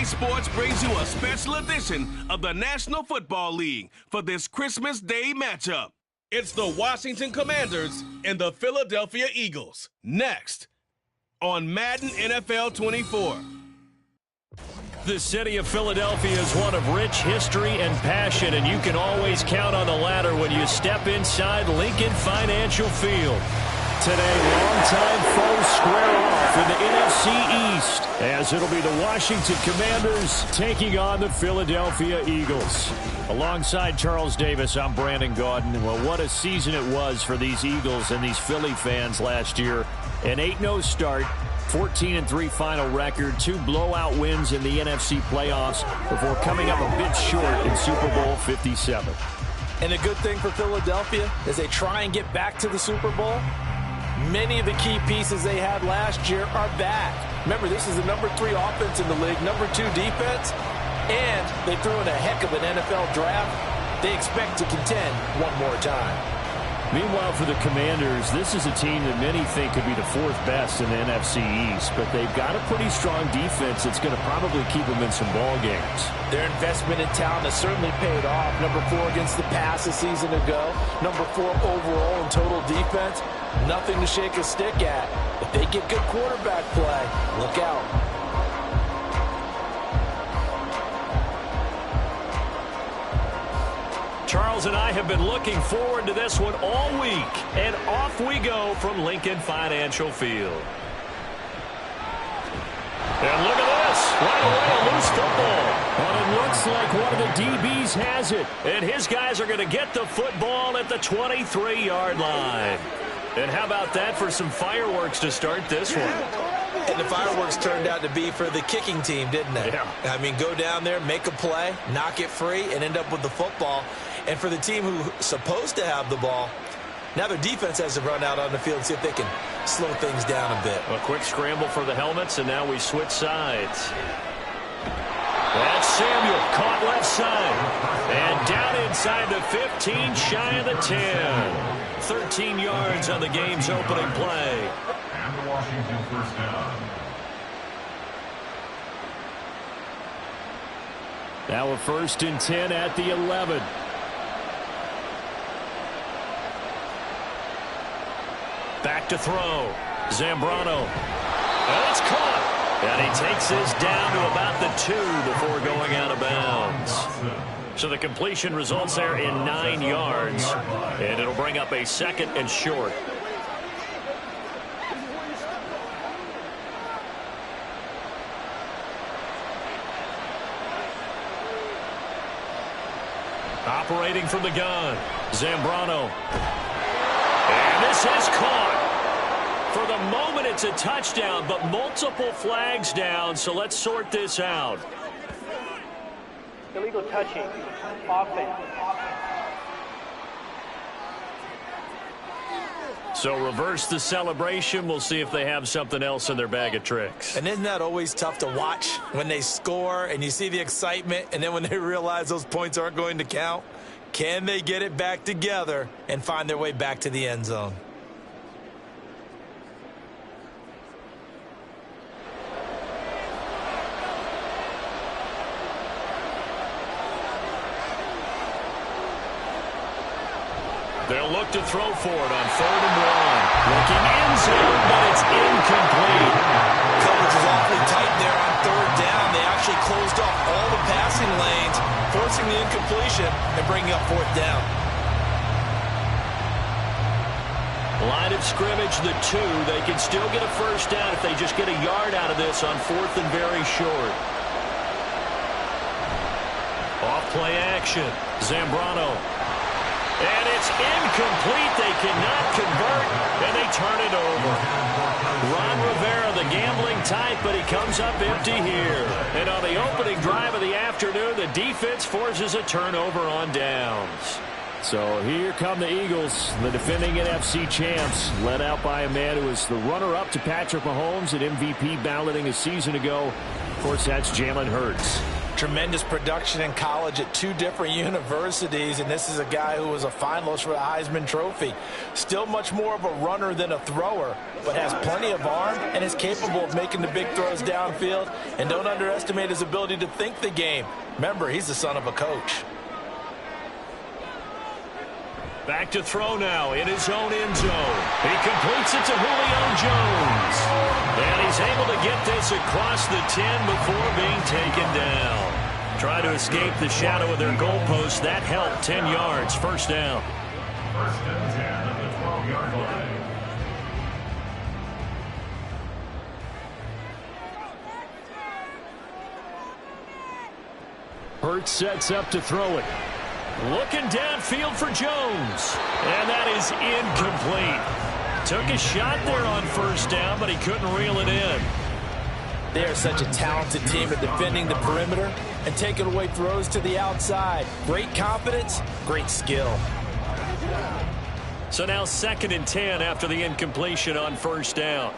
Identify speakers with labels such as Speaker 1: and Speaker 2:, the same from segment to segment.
Speaker 1: Sports brings you a special edition of the National Football League for this Christmas Day matchup. It's the Washington Commanders and the Philadelphia Eagles. Next on Madden NFL 24.
Speaker 2: The city of Philadelphia is one of rich history and passion, and you can always count on the latter when you step inside Lincoln Financial Field. Today, longtime foes square off in the NFC East, as it'll be the Washington Commanders taking on the Philadelphia Eagles. Alongside Charles Davis, I'm Brandon Gaudin. Well, what a season it was for these Eagles and these Philly fans last year. An 8-0 start, 14-3 final record, 2 blowout wins in the NFC playoffs before coming up a bit short in Super Bowl 57.
Speaker 3: And a good thing for Philadelphia is they try and get back to the Super Bowl. Many of the key pieces they had last year are back. Remember, this is the number 3 offense in the league, number 2 defense, and they threw in a heck of an NFL draft. They expect to contend one more time.
Speaker 2: Meanwhile, for the Commanders, this is a team that many think could be the 4th best in the NFC East, but they've got a pretty strong defense that's going to probably keep them in some ball games.
Speaker 3: Their investment in talent has certainly paid off. Number 4 against the pass a season ago. Number 4 overall in total defense. Nothing to shake a stick at. If they get good quarterback play, look out.
Speaker 2: Charles and I have been looking forward to this one all week, and off we go from Lincoln Financial Field. And look at this, right away a loose football. And it looks like one of the DBs has it, and his guys are going to get the football at the 23-yard line. And how about that for some fireworks to start this one?
Speaker 3: And the fireworks turned out to be for the kicking team, didn't they?
Speaker 2: Yeah.
Speaker 3: I mean, go down there, make a play, knock it free, and end up with the football. And for the team who's supposed to have the ball, now their defense has to run out on the field and see if they can slow things down a bit.
Speaker 2: A quick scramble for the helmets, and now we switch sides. That's Samuel, caught left side. And down inside the 15, shy of the 10. 13 yards on the game's opening play.
Speaker 4: And the Washington first down.
Speaker 2: Now a 1st and 10 at the 11. Back to throw. Zambrano. And it's caught. And he takes this down to about the 2 before going out of bounds. So the completion results there in 9 yards. And it'll bring up a 2nd and short. Operating from the gun. Zambrano. And this is caught. For the moment, it's a touchdown, but multiple flags down, so let's sort this out.
Speaker 5: Illegal touching. Offense.
Speaker 2: So reverse the celebration. We'll see if they have something else in their bag of tricks.
Speaker 3: And isn't that always tough to watch when they score and you see the excitement, and then when they realize those points aren't going to count? Can they get it back together and find their way back to the end zone?
Speaker 2: They'll look to throw for it on 3rd and 1. Looking in zone, but it's incomplete.
Speaker 3: Coverage is awfully tight there on 3rd down. They actually closed off all the passing lanes, forcing the incompletion and bringing up 4th down.
Speaker 2: Line of scrimmage, the 2. They can still get a 1st down if they just get a yard out of this on 4th and very short. Off play action. Zambrano. And it's incomplete. They cannot convert, and they turn it over. Ron Rivera, the gambling type, but he comes up empty here. And on the opening drive of the afternoon, the defense forces a turnover on downs. So here come the Eagles, the defending NFC champs, led out by a man who was the runner-up to Patrick Mahomes at MVP balloting a season ago. Of course, that's Jalen Hurts.
Speaker 3: Tremendous production in college at 2 different universities, and this is a guy who was a finalist for the Heisman Trophy. Still much more of a runner than a thrower, but has plenty of arm and is capable of making the big throws downfield. And don't underestimate his ability to think the game. Remember, he's the son of a coach.
Speaker 2: Back to throw now in his own end zone. He completes it to Julio Jones. And he's able to get this across the 10 before being taken down. Try to escape the shadow of their goalpost. That helped. 10 yards, first down.
Speaker 4: First and 10 at the 12-yard line.
Speaker 2: Hurts sets up to throw it. Looking downfield for Jones. And that is incomplete. Took a shot there on first down, but he couldn't reel it in.
Speaker 3: They are such a talented team at defending the perimeter and taking away throws to the outside. Great confidence, great skill.
Speaker 2: So now 2nd and 10 after the incompletion on first down.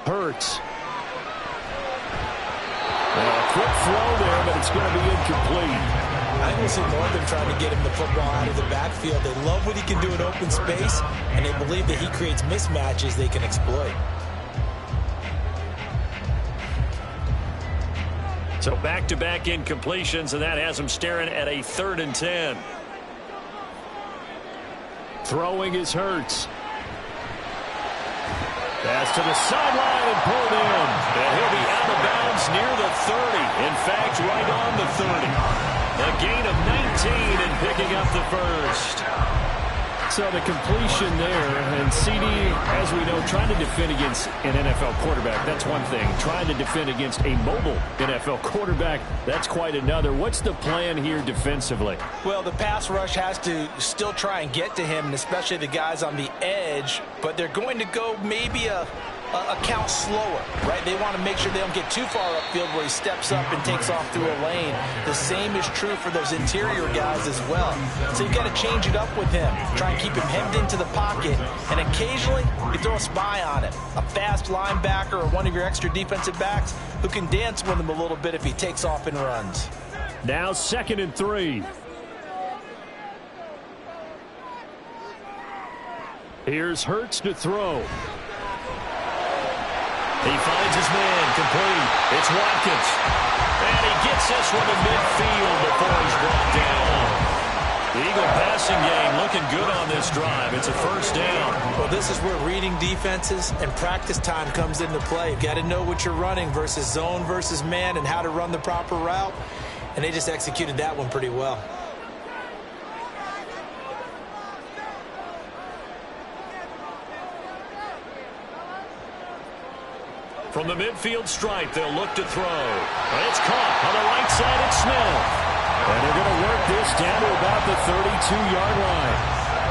Speaker 2: Hurts. A quick throw there, but it's going to be incomplete.
Speaker 3: I think we'll see more of them trying to get him the football out of the backfield. They love what he can do in open space, and they believe that he creates mismatches they can exploit.
Speaker 2: So back-to-back incompletions, and that has him staring at a 3rd and 10. Throwing is Hurts. Pass to the sideline and pulled in. And he'll be out of bounds near the 30. In fact, right on the 30. A gain of 19 and picking up the first. So the completion there, and CD, as we know, trying to defend against an NFL quarterback, that's one thing. Trying to defend against a mobile NFL quarterback, that's quite another. What's the plan here defensively?
Speaker 3: Well, the pass rush has to still try and get to him, and especially the guys on the edge, but they're going to go maybe a count slower, right? They want to make sure they don't get too far upfield where he steps up and takes off through a lane. The same is true for those interior guys as well. So you've got to change it up with him. Try and keep him hemmed into the pocket, and occasionally you throw a spy on him. A fast linebacker or one of your extra defensive backs who can dance with him a little bit if he takes off and runs.
Speaker 2: Now 2nd and 3. Here's Hurts to throw. He finds his man, complete. It's Watkins. And he gets this one to midfield before he's brought down. The Eagle passing game looking good on this drive. It's a first down.
Speaker 3: Well, this is where reading defenses and practice time comes into play. You've got to know what you're running versus zone versus man and how to run the proper route. And they just executed that one pretty well.
Speaker 2: From the midfield stripe, they'll look to throw. And it's caught on the right side. It's Smith. And they're going to work this down to about the 32-yard line.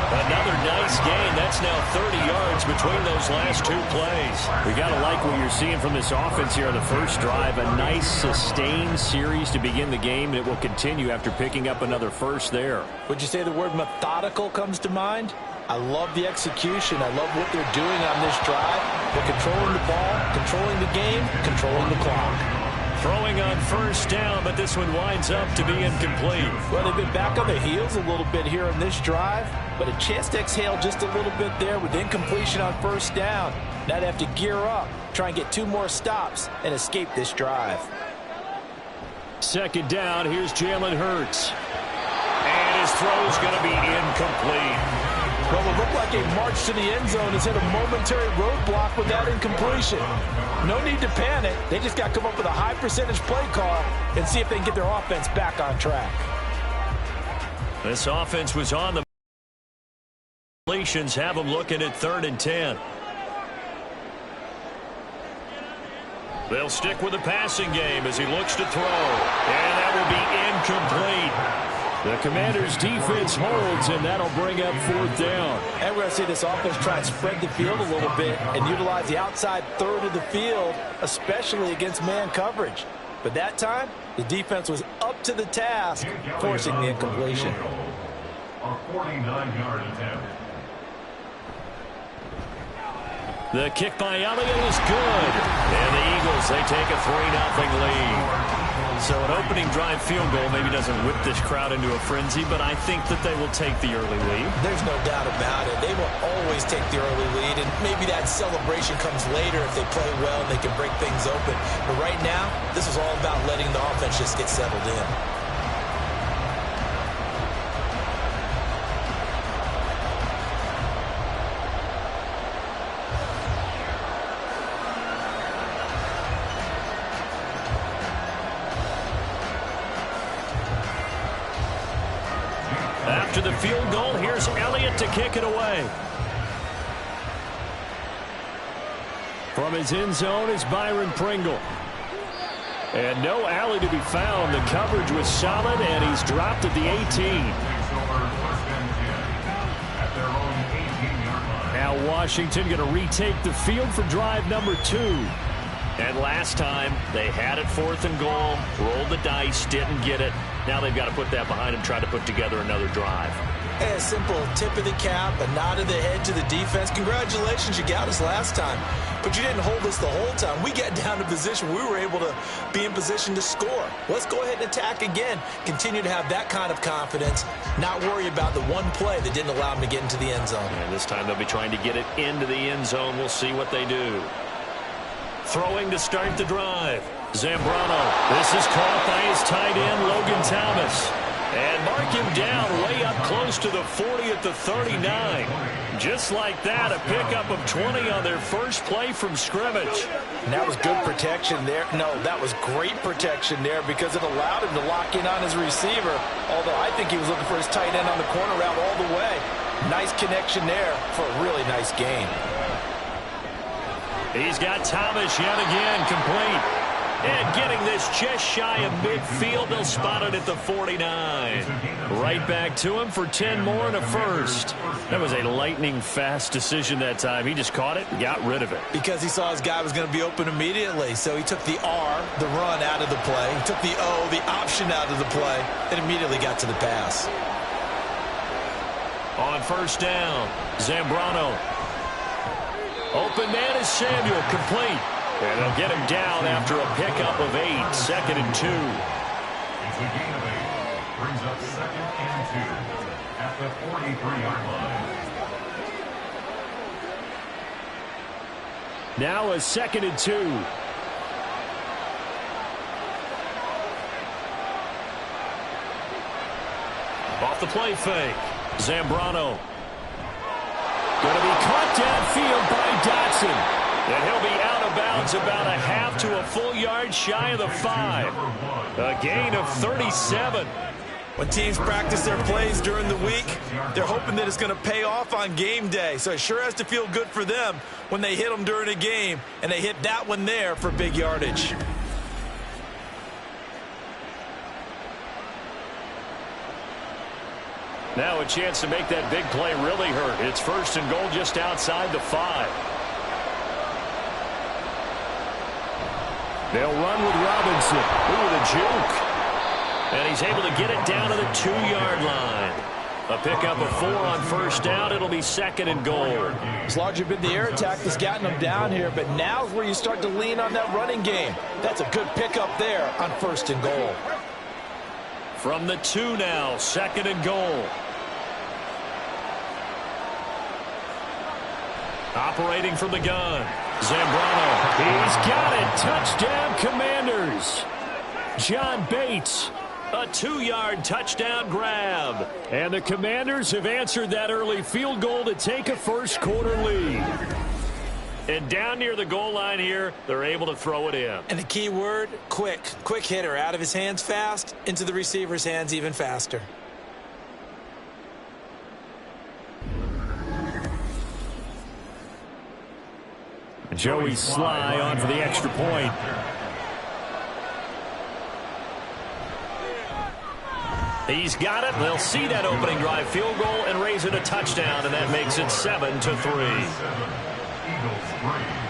Speaker 2: Another nice gain. That's now 30 yards between those last 2 plays. We got to like what you're seeing from this offense here on the first drive. A nice sustained series to begin the game, and it will continue after picking up another first there.
Speaker 3: Would you say the word methodical comes to mind? I love the execution. I love what they're doing on this drive. They're controlling the ball, controlling the game, controlling the clock.
Speaker 2: Throwing on first down, but this one winds up to be incomplete.
Speaker 3: Well, they've been back on their heels a little bit here on this drive, but a chance to exhale just a little bit there with incompletion on first down. Now they have to gear up, try and get 2 more stops, and escape this drive.
Speaker 2: 2nd down, here's Jalen Hurts. And his throw's going to be incomplete.
Speaker 3: Well, it looked like a march to the end zone has hit a momentary roadblock with that incompletion. No need to panic. They just got to come up with a high percentage play call and see if they can get their offense back on track.
Speaker 2: This offense was on the completions, have them looking at 3rd and 10. They'll stick with the passing game as he looks to throw. And that will be incomplete. The Commanders' defense holds, and that'll bring up 4th down.
Speaker 3: And we're going to see this offense try and spread the field a little bit and utilize the outside third of the field, especially against man coverage. But that time, the defense was up to the task, forcing the incompletion.
Speaker 4: A 49-yard attempt.
Speaker 2: The kick by Elliott is good. And the Eagles, they take a 3-0 lead. So an opening drive field goal maybe doesn't whip this crowd into a frenzy, but I think that they will take the early lead.
Speaker 3: There's no doubt about it. They will always take the early lead, and maybe that celebration comes later if they play well and they can break things open. But right now, this is all about letting the offense just get settled in.
Speaker 2: After the field goal, here's Elliott to kick it away. From his end zone is Byron Pringle. And no alley to be found. The coverage was solid, and he's dropped at the 18. Now Washington going to retake the field for drive number 2. And last time, they had it 4th and goal, rolled the dice, didn't get it. Now they've got to put that behind them, try to put together another drive.
Speaker 3: A simple tip of the cap, a nod of the head to the defense. Congratulations, you got us last time. But you didn't hold us the whole time. We got down to position. We were able to be in position to score. Let's go ahead and attack again. Continue to have that kind of confidence. Not worry about the one play that didn't allow them to get into the end zone.
Speaker 2: And this time they'll be trying to get it into the end zone. We'll see what they do. Throwing to start the drive. Zambrano. This is caught by his tight end, Logan Thomas. And mark him down way up close to the 40 at the 39. Just like that, a pickup of 20 on their first play from scrimmage.
Speaker 3: And that was good protection there. No, that was great protection there because it allowed him to lock in on his receiver. Although I think he was looking for his tight end on the corner route all the way. Nice connection there for a really nice gain.
Speaker 2: He's got Thomas yet again complete. And getting this just shy of midfield, they'll spot it at the 49. Right back to him for 10 more and a first. That was a lightning-fast decision that time. He just caught it and got rid of it.
Speaker 3: Because he saw his guy was going to be open immediately. So he took the R, the run, out of the play. He took the O, the option, out of the play, and immediately got to the pass.
Speaker 2: On first down, Zambrano. Open man is Samuel, complete. And they'll get him down after a pickup of 8, 2nd and 2.
Speaker 4: It's a gain of 8. Brings up 2nd and 2 at the 43-yard line.
Speaker 2: Now a 2nd and 2. Off the play fake. Zambrano. Going to be caught downfield by Dotson. And he'll be out of bounds about a half to a full yard shy of the 5. A gain of 37.
Speaker 3: When teams practice their plays during the week, they're hoping that it's going to pay off on game day. So it sure has to feel good for them when they hit them during a game, and they hit that one there for big yardage.
Speaker 2: Now a chance to make that big play really hurt. It's 1st and goal just outside the 5. They'll run with Robinson. Ooh, the juke. And he's able to get it down to the 2-yard line. A pickup of 4 on first down. It'll be 2nd and goal.
Speaker 3: It's largely been the air attack that's gotten them down here, but now's where you start to lean on that running game. That's a good pickup there on 1st and goal.
Speaker 2: From the 2 now, 2nd and goal. Operating from the gun. Zambrano. He's got it. Touchdown, Commanders. John Bates. A 2-yard touchdown grab. And the Commanders have answered that early field goal to take a first quarter lead. And down near the goal line here, they're able to throw it in.
Speaker 3: And the key word, quick. Quick hitter. Out of his hands fast, into the receiver's hands even faster.
Speaker 2: Joey Sly on for the extra point. He's got it. They'll see that opening drive field goal and raise it a touchdown, and that makes it 7-3.
Speaker 4: Eagles 3.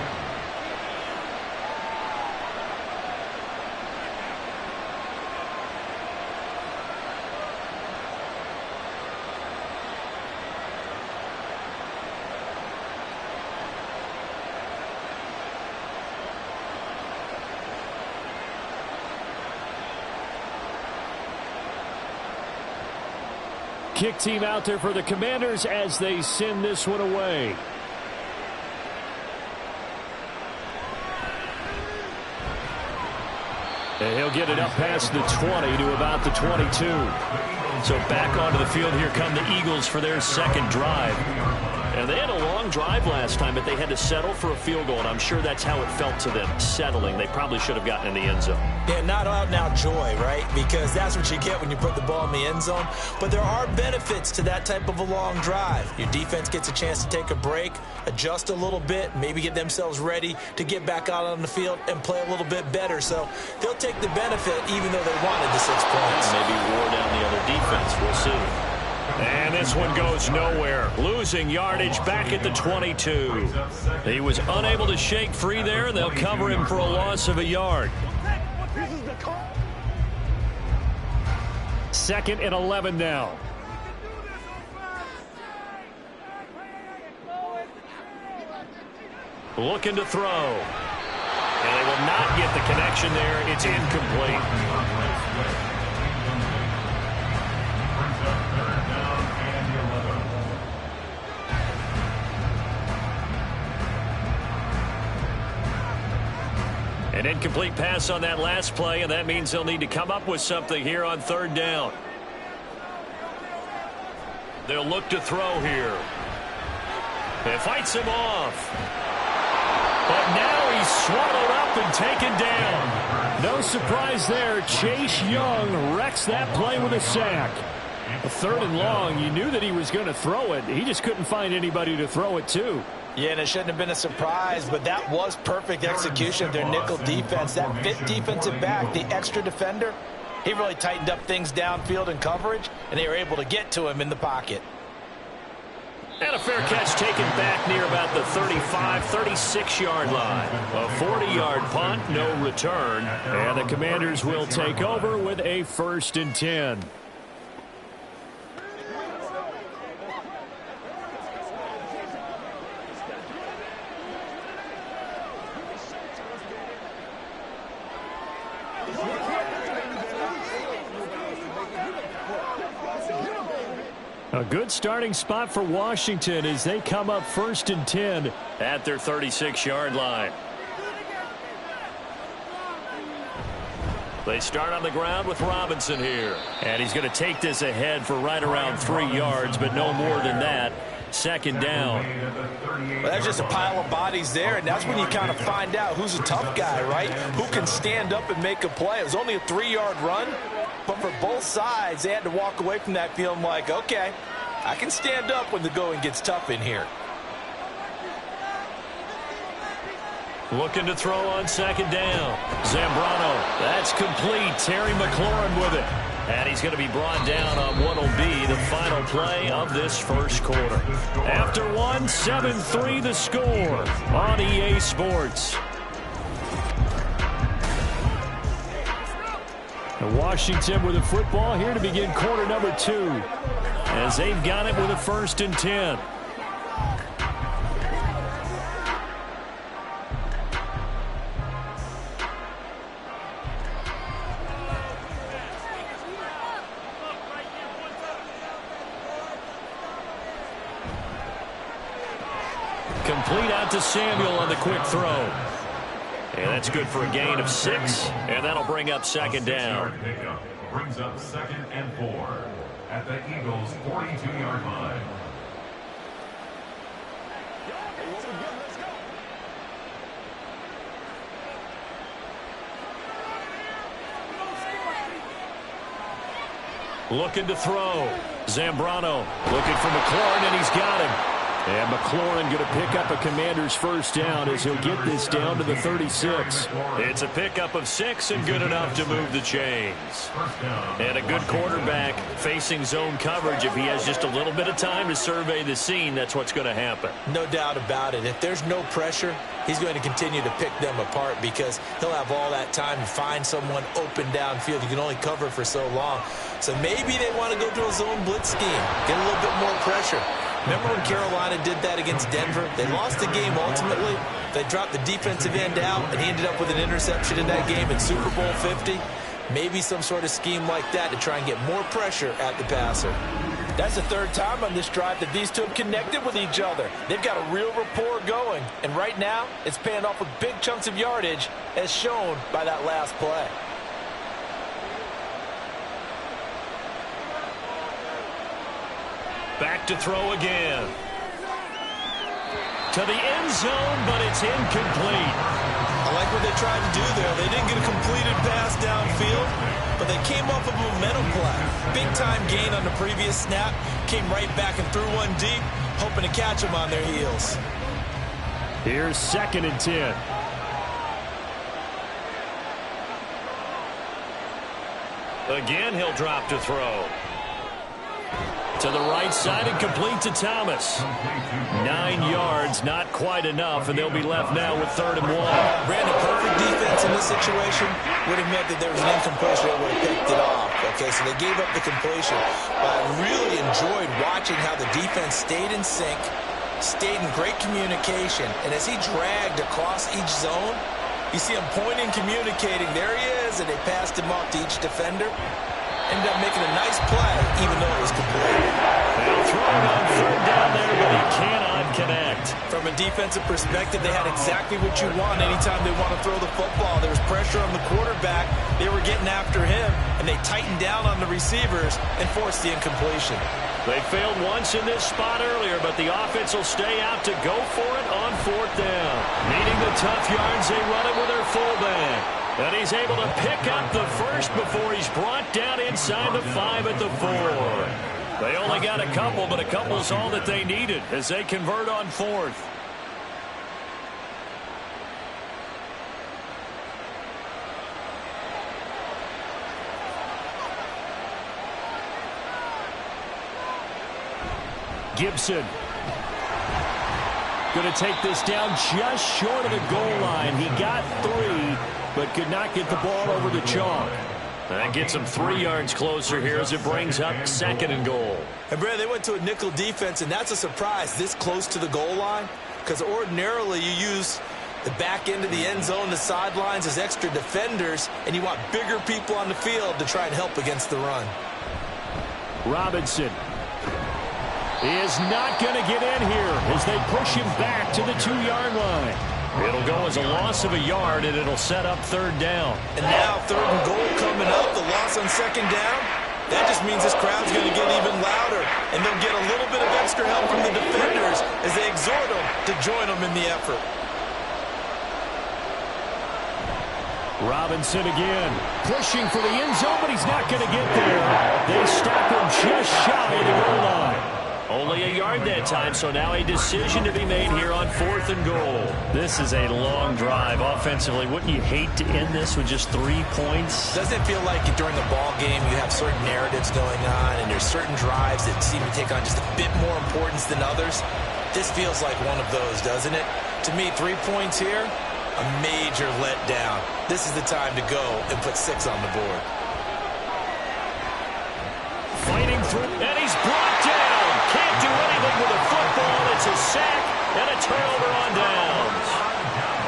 Speaker 2: kick team out there for the Commanders as they send this one away. And he'll get it up past the 20 to about the 22. So back onto the field here come the Eagles for their second drive. And they had a long drive last time, but they had to settle for a field goal, and I'm sure that's how it felt to them, settling. They probably should have gotten in the end zone.
Speaker 3: Yeah, not out-and-out joy, right? Because that's what you get when you put the ball in the end zone. But there are benefits to that type of a long drive. Your defense gets a chance to take a break, adjust a little bit, maybe get themselves ready to get back out on the field and play a little bit better. So they'll take the benefit even though they wanted the 6 points.
Speaker 2: Maybe wore down the other defense. We'll see. And this one goes nowhere. Losing yardage back at the 22. He was unable to shake free there. They'll cover him for a loss of a yard. 2nd and 11 now. Looking to throw. And they will not get the connection there. It's incomplete. An incomplete pass on that last play, and that means they'll need to come up with something here on 3rd down. They'll look to throw here. It fights him off. But now he's swallowed up and taken down. No surprise there. Chase Young wrecks that play with a sack. A 3rd and long. You knew that he was going to throw it. He just couldn't find anybody to throw it to.
Speaker 3: Yeah, and it shouldn't have been a surprise, but that was perfect execution of their nickel defense. That fit defensive back, the extra defender, he really tightened up things downfield in coverage, and they were able to get to him in the pocket.
Speaker 2: And a fair catch taken back near about the 35, 36-yard line. A 40-yard punt, no return. And the Commanders will take over with a 1st and 10. A good starting spot for Washington as they come up 1st and 10 at their 36-yard line. They start on the ground with Robinson here. And he's going to take this ahead for right around 3 yards, but no more than that. 2nd down.
Speaker 3: Well, that's just a pile of bodies there, and that's when you kind of find out who's a tough guy, right? Who can stand up and make a play. It was only a 3-yard run, but for both sides, they had to walk away from that feeling like, okay, I can stand up when the going gets tough in here.
Speaker 2: Looking to throw on 2nd down. Zambrano, that's complete. Terry McLaurin with it. And he's going to be brought down on what will be the final play of this 1st quarter. After one, 7-3 the score on EA Sports. And Washington with the football here to begin quarter number 2. As they've got it with a 1st and 10. Complete out to Samuel on the quick throw. And that's good for a gain of 6. And that'll bring up 2nd down.
Speaker 4: Brings up 2nd and 4 at the Eagles' 42-yard line.
Speaker 2: Looking to throw. Zambrano looking for McLaurin, and he's got him. And McLaurin going to pick up a Commander's 1st down as he'll get this down to the 36. It's a pickup of 6 and good enough to move the chains. And a good quarterback facing zone coverage. If he has just a little bit of time to survey the scene, that's what's going to happen.
Speaker 3: No doubt about it. If there's no pressure, he's going to continue to pick them apart because he'll have all that time to find someone open downfield. You can only cover for so long. So maybe they want to go to a zone blitz scheme, get a little bit more pressure. Remember when Carolina did that against Denver? They lost the game ultimately. They dropped the defensive end out, and he ended up with an interception in that game in Super Bowl 50. Maybe some sort of scheme like that to try and get more pressure at the passer. That's the third time on this drive that these two have connected with each other. They've got a real rapport going, and right now it's paying off with big chunks of yardage as shown by that last play.
Speaker 2: Back to throw again. To the end zone, but it's incomplete.
Speaker 3: I like what they tried to do there. They didn't get a completed pass downfield, but they came off of a momentum play. Big-time gain on the previous snap. Came right back and threw one deep, hoping to catch them on their heels.
Speaker 2: Here's 2nd and 10. Again, he'll drop to throw. To the right side and complete to Thomas. 9 yards, not quite enough, and they'll be left now with 3rd and 1.
Speaker 3: Brandon, perfect defense in this situation would have meant that there was an incompletion that would have picked it off. Okay, so they gave up the completion. But I really enjoyed watching how the defense stayed in sync, stayed in great communication, and as he dragged across each zone, you see him pointing, communicating. There he is, and they passed him off to each defender. Ended up making a nice play, even though it was complete.
Speaker 2: They'll throw it on 3rd down there, but he cannot connect.
Speaker 3: From a defensive perspective, they had exactly what you want anytime they want to throw the football. There was pressure on the quarterback. They were getting after him, and they tightened down on the receivers and forced the incompletion.
Speaker 2: They failed once in this spot earlier, but the offense will stay out to go for it on 4th down. Needing the tough yards, they run it with their fullback. And he's able to pick up the first before he's brought down inside the 5 at the 4. They only got a couple, but a couple is all that they needed as they convert on 4th. Gibson going to take this down just short of the goal line. He got 3, but could not get the ball over the chalk. That gets him 3 yards closer here as it brings up 2nd and goal.
Speaker 3: And Brad, they went to a nickel defense, and that's a surprise this close to the goal line, because ordinarily you use the back end of the end zone, the sidelines as extra defenders, and you want bigger people on the field to try and help against the run.
Speaker 2: Robinson. He is not going to get in here as they push him back to the 2-yard line. It'll go as a loss of a yard, and it'll set up 3rd down.
Speaker 3: And now 3rd and goal coming up, the loss on 2nd down. That just means this crowd's going to get even louder, and they'll get a little bit of extra help from the defenders as they exhort them to join them in the effort.
Speaker 2: Robinson again, pushing for the end zone, but he's not going to get there. They stop him just shy of the goal line. Only a yard that time, so now a decision to be made here on 4th and goal. This is a long drive offensively. Wouldn't you hate to end this with just 3 points?
Speaker 3: Doesn't it feel like during the ball game you have certain narratives going on and there's certain drives that seem to take on just a bit more importance than others? This feels like one of those, doesn't it? To me, 3 points here, a major letdown. This is the time to go and put 6 on the board.
Speaker 2: Fighting through, and he's brought down. Can't do anything with a football. It's a sack and a turnover on downs.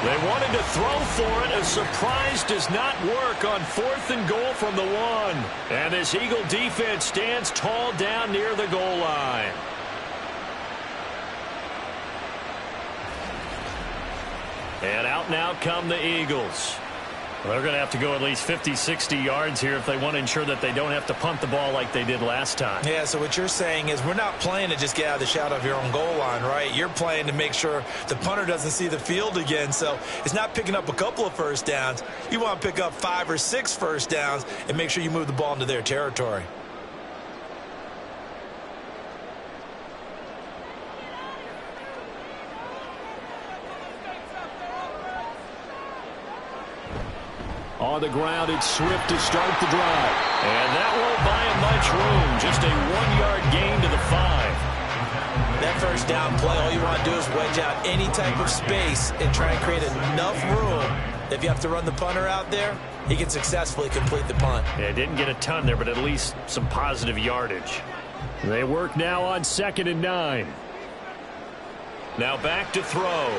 Speaker 2: They wanted to throw for it. A surprise does not work on 4th and goal from the 1. And this Eagle defense stands tall down near the goal line. And out now come the Eagles. Well, they're going to have to go at least 50, 60 yards here if they want to ensure that they don't have to punt the ball like they did last time.
Speaker 3: Yeah, so what you're saying is we're not playing to just get out of the shadow of your own goal line, right? You're playing to make sure the punter doesn't see the field again. So it's not picking up a couple of first downs. You want to pick up 5 or 6 first downs and make sure you move the ball into their territory.
Speaker 2: On the ground, it's Swift to start the drive. And that won't buy him much room. Just a 1-yard gain to the 5.
Speaker 3: That first down play, all you want to do is wedge out any type of space and try and create enough room. If you have to run the punter out there, he can successfully complete the punt.
Speaker 2: Yeah, didn't get a ton there, but at least some positive yardage. They work now on 2nd and 9. Now back to throw.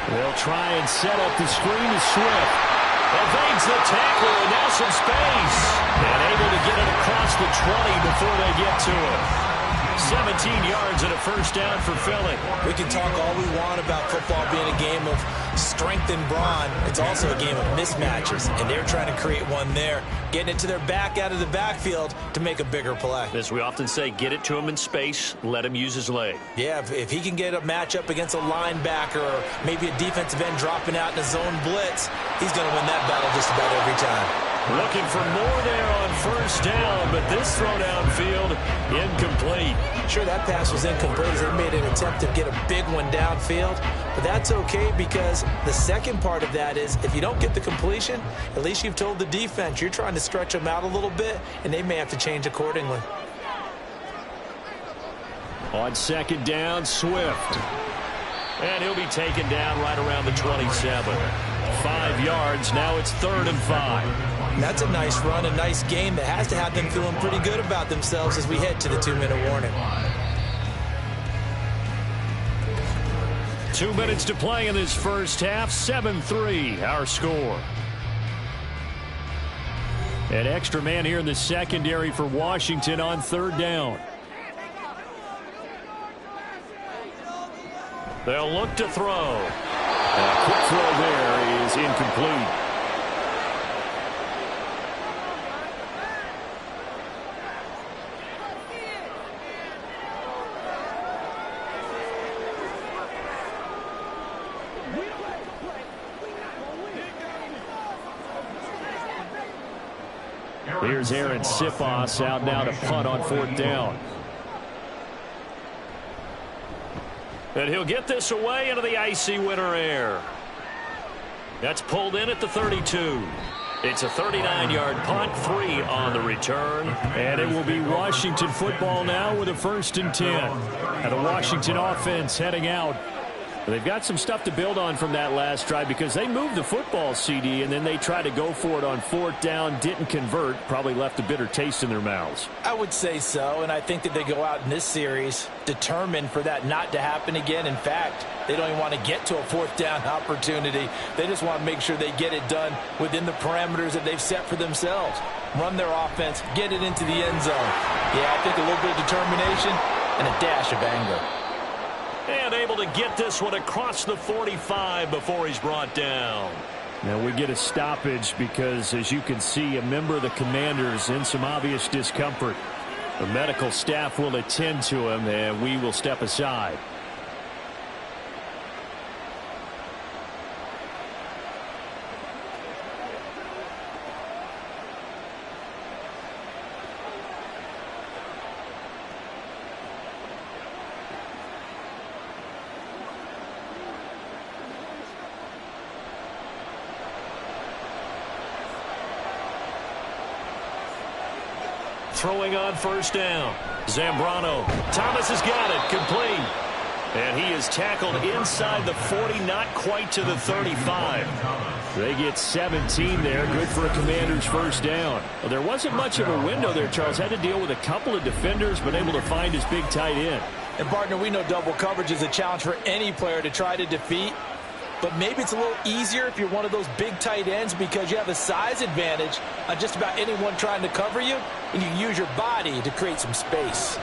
Speaker 2: They'll try and set up the screen to Swift. Evades the tackler, and now some space. And able to get it across the 20 before they get to it. 17 yards and a first down for Philly.
Speaker 3: We can talk all we want about football being a game of strength and brawn. It's also a game of mismatches, and they're trying to create one there, getting it to their back out of the backfield to make a bigger play.
Speaker 2: As we often say, get it to him in space, let him use his leg.
Speaker 3: Yeah, if he can get a matchup against a linebacker or maybe a defensive end dropping out in a zone blitz, he's going to win that battle just about every time.
Speaker 2: Looking for more there on first down, but this throw downfield, incomplete.
Speaker 3: Sure, that pass was incomplete as they made an attempt to get a big one downfield, but that's okay because the second part of that is if you don't get the completion, at least you've told the defense you're trying to stretch them out a little bit, and they may have to change accordingly.
Speaker 2: On second down, Swift. And he'll be taken down right around the 27. 5 yards, now it's 3rd and 5.
Speaker 3: That's a nice run, a nice game that has to have them feeling pretty good about themselves as we head to the 2-minute warning.
Speaker 2: 2 minutes to play in this first half. 7-3, our score. An extra man here in the secondary for Washington on 3rd down. They'll look to throw. A quick throw there is incomplete. Here's Aaron Sipos out now to punt on 4th down. And he'll get this away into the icy winter air. That's pulled in at the 32. It's a 39-yard punt, 3 on the return. And it will be Washington football now with a 1st and 10. And the Washington offense heading out. They've got some stuff to build on from that last drive because they moved the football, CD, and then they tried to go for it on 4th down, didn't convert, probably left a bitter taste in their mouths.
Speaker 3: I would say so, and I think that they go out in this series determined for that not to happen again. In fact, they don't even want to get to a 4th down opportunity. They just want to make sure they get it done within the parameters that they've set for themselves. Run their offense, get it into the end zone. Yeah, I think a little bit of determination and a dash of anger.
Speaker 2: And able to get this one across the 45 before he's brought down. Now we get a stoppage because, as you can see, a member of the Commanders in some obvious discomfort. The medical staff will attend to him, and we will step aside. Throwing on 1st down. Zambrano. Thomas has got it. Complete. And he is tackled inside the 40, not quite to the 35. They get 17 there. Good for a Commander's 1st down. Well, there wasn't much of a window there, Charles. Had to deal with a couple of defenders, but able to find his big tight end.
Speaker 3: And, partner, we know double coverage is a challenge for any player to try to defeat. But maybe it's a little easier if you're one of those big tight ends because you have a size advantage on just about anyone trying to cover you, and you can use your body to create some space.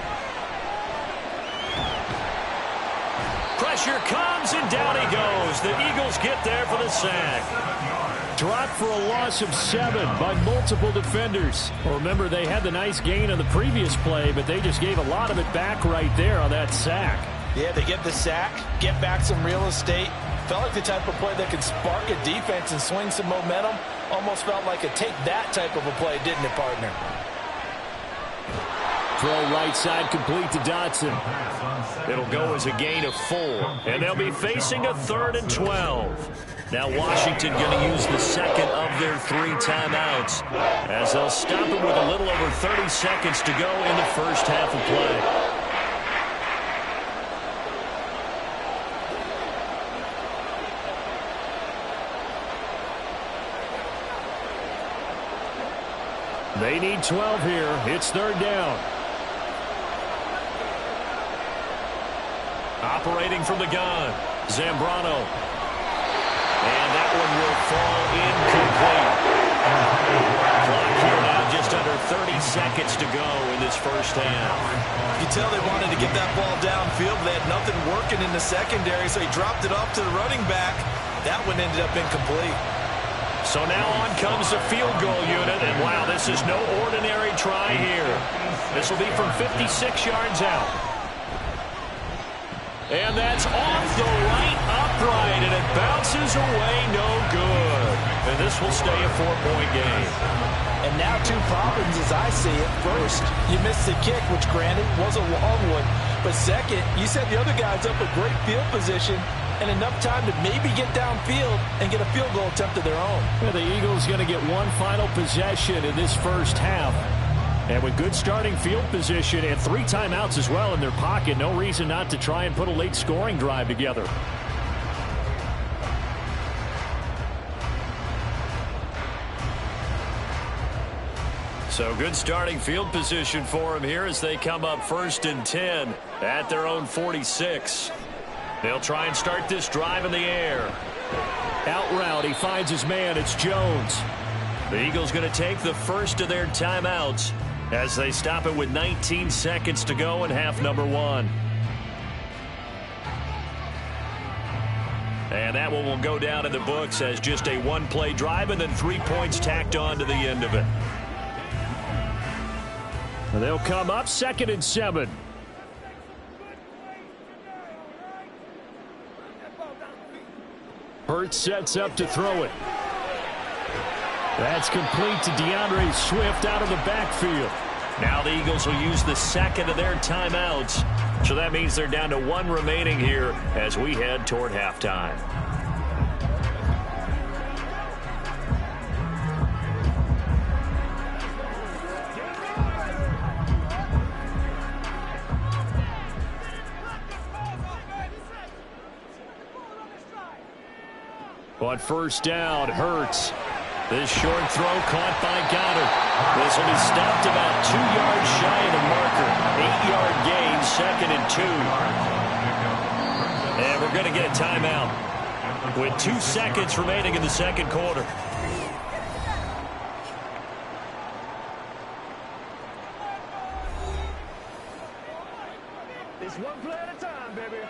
Speaker 2: Pressure comes, and down he goes. The Eagles get there for the sack. Dropped for a loss of 7 by multiple defenders. Well, remember, they had the nice gain on the previous play, but they just gave a lot of it back right there on that sack.
Speaker 3: Yeah, they get the sack, get back some real estate. Felt like the type of play that could spark a defense and swing some momentum. Almost felt like a take that type of a play, didn't it, partner?
Speaker 2: Throw right side complete to Dotson. It'll go as a gain of 4. And they'll be facing a 3rd and 12. Now Washington going to use the second of their 3 timeouts as they'll stop it with a little over 30 seconds to go in the first half of play. They need 12 here. It's 3rd down. Operating from the gun, Zambrano. And that one will fall incomplete. Clock here now, just under 30 seconds to go in this first half.
Speaker 3: You tell they wanted to get that ball downfield. They had nothing working in the secondary, so he dropped it off to the running back. That one ended up incomplete.
Speaker 2: So now on comes the field goal unit, and wow, this is no ordinary try here. This will be from 56 yards out. And that's off the right upright, and it bounces away no good. And this will stay a 4-point game.
Speaker 3: And now 2 problems as I see it. First, you missed the kick, which granted was a long one. But second, you set the other guys up a great field position and enough time to maybe get downfield and get a field goal attempt of their own.
Speaker 2: Well, the Eagles going to get one final possession in this first half. And with good starting field position and 3 timeouts as well in their pocket, no reason not to try and put a late scoring drive together. So good starting field position for them here as they come up 1st and 10 at their own 46. They'll try and start this drive in the air. Out route, he finds his man. It's Jones. The Eagles going to take the first of their timeouts as they stop it with 19 seconds to go in half number 1. And that one will go down in the books as just a 1-play drive and then 3 points tacked on to the end of it. And they'll come up 2nd and 7. Hurts sets up to throw it. That's complete to DeAndre Swift out of the backfield. Now the Eagles will use the 2nd of their timeouts. So that means they're down to 1 remaining here as we head toward halftime. On 1st down, Hurts. This short throw caught by Goddard. This will be stopped about 2 yards shy of the marker. 8-yard gain, 2nd and 2. And we're going to get a timeout with 2 seconds remaining in the second quarter.
Speaker 6: It's one play at a time, baby.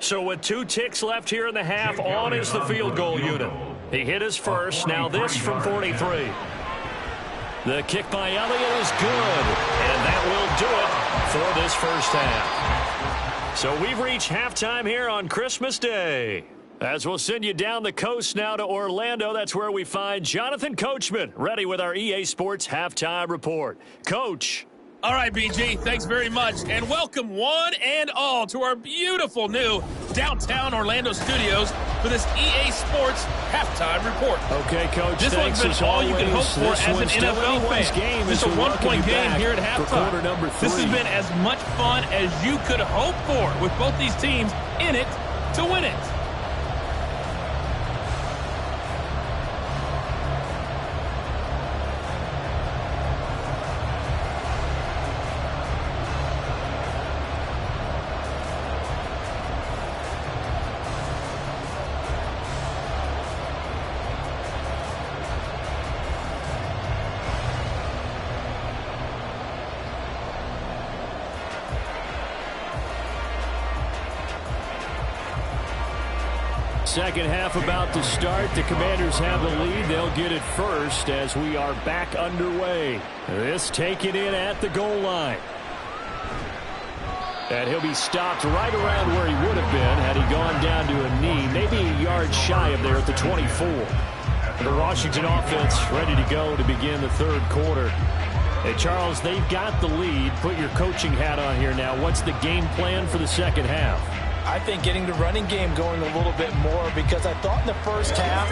Speaker 2: So with 2 ticks left here in the half, on is the field goal unit. He hit his first. Now this from 43. The kick by Elliott is good, and that will do it for this first half. So we've reached halftime here on Christmas Day. As we'll send you down the coast now to Orlando, that's where we find Jonathan Coachman, ready with our EA Sports Halftime Report. Coach.
Speaker 7: All right, BG, thanks very much, and welcome one and all to our beautiful new downtown Orlando studios for this EA Sports Halftime Report.
Speaker 2: Okay, Coach,
Speaker 7: this one's been all you can hope for as an NFL fan. Just a one-point game here at halftime. This has been as much fun as you could hope for with both these teams in it to win it.
Speaker 2: Second half about to start. The Commanders have the lead. They'll get it first as we are back underway. This taken in at the goal line. And he'll be stopped right around where he would have been had he gone down to a knee, maybe a yard shy of there at the 24. The Washington offense ready to go to begin the third quarter. Hey, Charles, they've got the lead. Put your coaching hat on here now. What's the game plan for the second half?
Speaker 3: I think getting the running game going a little bit more, because I thought in the first half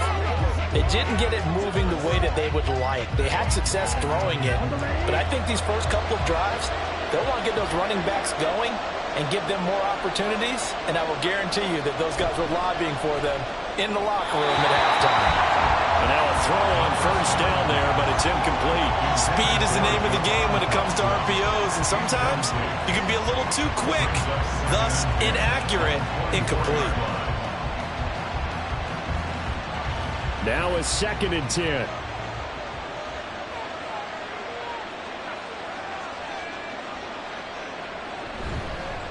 Speaker 3: they didn't get it moving the way that they would like. They had success throwing it, but I think these first couple of drives, they'll want to get those running backs going and give them more opportunities, and I will guarantee you that those guys were lobbying for them in the locker room at halftime.
Speaker 2: And now a throw on first down there, but it's incomplete.
Speaker 3: Speed is the name of the game when it comes to RPOs, and sometimes you can be a little too quick, thus inaccurate, incomplete.
Speaker 2: Now a 2nd and 10.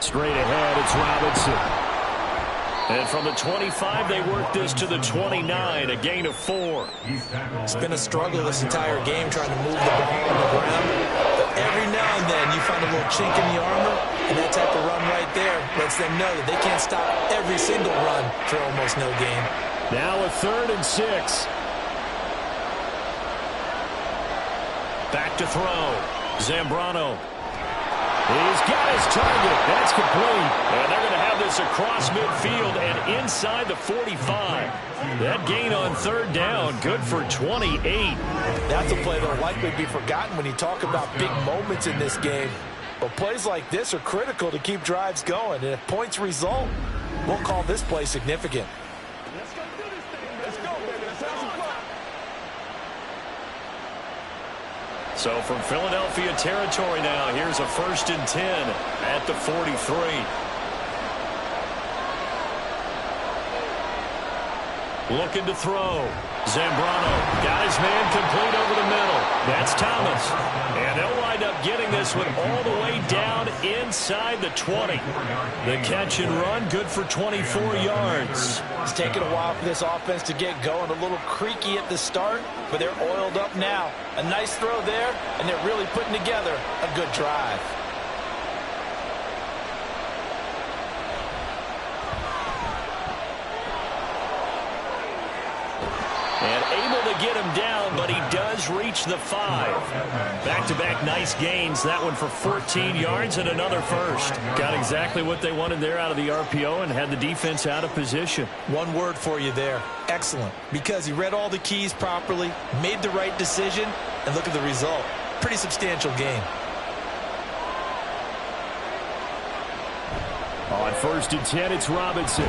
Speaker 2: Straight ahead, it's Robinson. And from the 25, they work this to the 29, a gain of 4.
Speaker 3: It's been a struggle this entire game trying to move the ball on the ground. But every now and then you find a little chink in the armor, and that type of run right there lets them know that they can't stop every single run for almost no gain.
Speaker 2: Now a 3rd and 6. Back to throw. Zambrano. He's got his target. That's complete. And they're going to have this across midfield and inside the 45. That gain on 3rd down, good for 28.
Speaker 3: That's a play that will likely be forgotten when you talk about big moments in this game. But plays like this are critical to keep drives going. And if points result, we'll call this play significant.
Speaker 6: Let's go do this thing. Let's go, baby. Let's have some fun.
Speaker 2: So from Philadelphia territory now, here's a 1st and 10 at the 43. Looking to throw. Zambrano got his man complete over the middle. That's Thomas. And they'll wind up getting this one all the way down inside the 20. The catch and run, good for 24 yards.
Speaker 3: It's taken a while for this offense to get going. A little creaky at the start, but they're oiled up now. A nice throw there, and they're really putting together a good drive.
Speaker 2: And able to get him down, but he does reach the 5. Back-to-back nice gains. That one for 14 yards and another first. Got exactly what they wanted there out of the RPO and had the defense out of position.
Speaker 3: One word for you there. Excellent. Because he read all the keys properly, made the right decision, and look at the result. Pretty substantial gain.
Speaker 2: On 1st and 10, it's Robinson.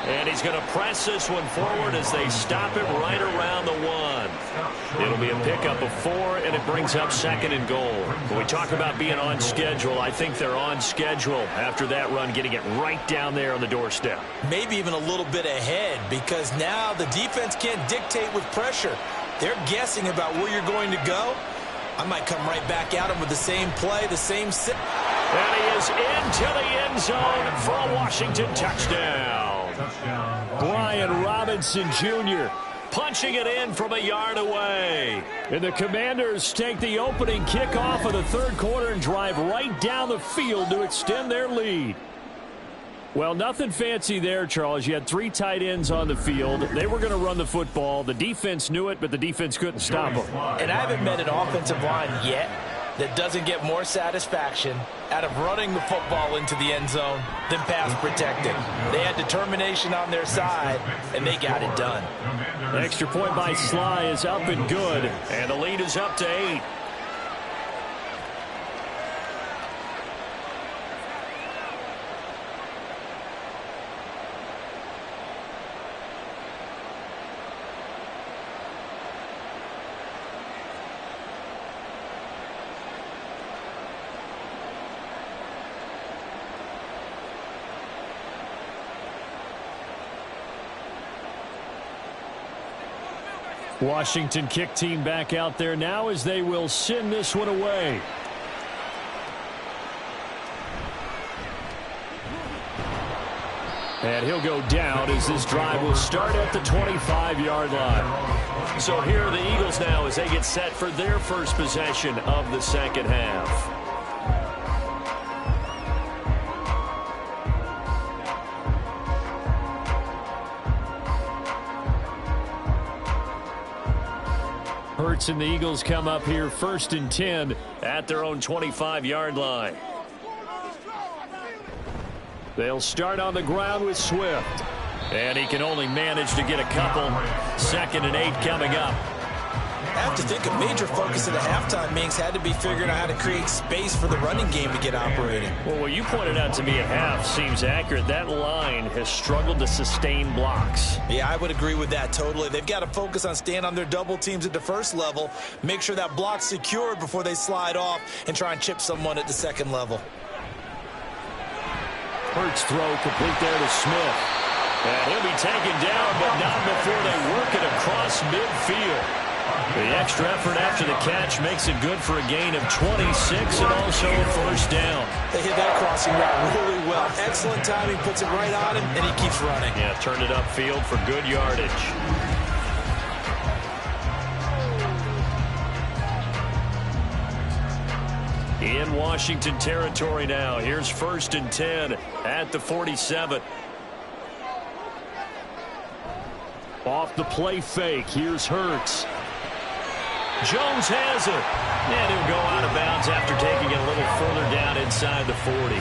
Speaker 2: And he's going to press this one forward as they stop it right around the 1. It'll be a pickup of 4, and it brings up 2nd and goal. When we talk about being on schedule, I think they're on schedule after that run, getting it right down there on the doorstep.
Speaker 3: Maybe even a little bit ahead, because now the defense can't dictate with pressure. They're guessing about where you're going to go. I might come right back at him with the same play, the same sit.
Speaker 2: And he is into the end zone for a Washington touchdown. Brian Robinson Jr. punching it in from a yard away. And the Commanders take the opening kickoff of the 3rd quarter and drive right down the field to extend their lead. Well, nothing fancy there, Charles. You had 3 tight ends on the field. They were going to run the football. The defense knew it, but the defense couldn't stop them.
Speaker 3: And I haven't met an offensive line yet that doesn't get more satisfaction out of running the football into the end zone than pass protecting. They had determination on their side, and they got it done.
Speaker 2: Extra point by Sly is up and good, and the lead is up to 8. Washington kick team back out there now as they will send this one away. And he'll go down as this drive will start at the 25-yard line. So here are the Eagles now as they get set for their first possession of the 2nd half. Hurts and the Eagles come up here 1st and 10 at their own 25-yard line. They'll start on the ground with Swift. And he can only manage to get a couple. 2nd and 8 coming up.
Speaker 3: I have to think a major focus at the halftime meetings had to be figuring out how to create space for the running game to get operating.
Speaker 2: Well, what you pointed out to me at half seems accurate. That line has struggled to sustain blocks.
Speaker 3: Yeah, I would agree with that totally. They've got to focus on staying on their double teams at the first level, make sure that block's secured before they slide off and try and chip someone at the second level.
Speaker 2: Hurts throw complete there to Smith. And he'll be taken down, but not before they work it across midfield. The extra effort after the catch makes it good for a gain of 26 and also a first down.
Speaker 3: They hit that crossing route really well. Excellent timing, puts it right on him, and he keeps running.
Speaker 2: Yeah, turned it upfield for good yardage. In Washington territory now. Here's 1st and 10 at the 47. Off the play fake. Here's Hurts. Jones has it. And he'll go out of bounds after taking it a little further down inside the 40.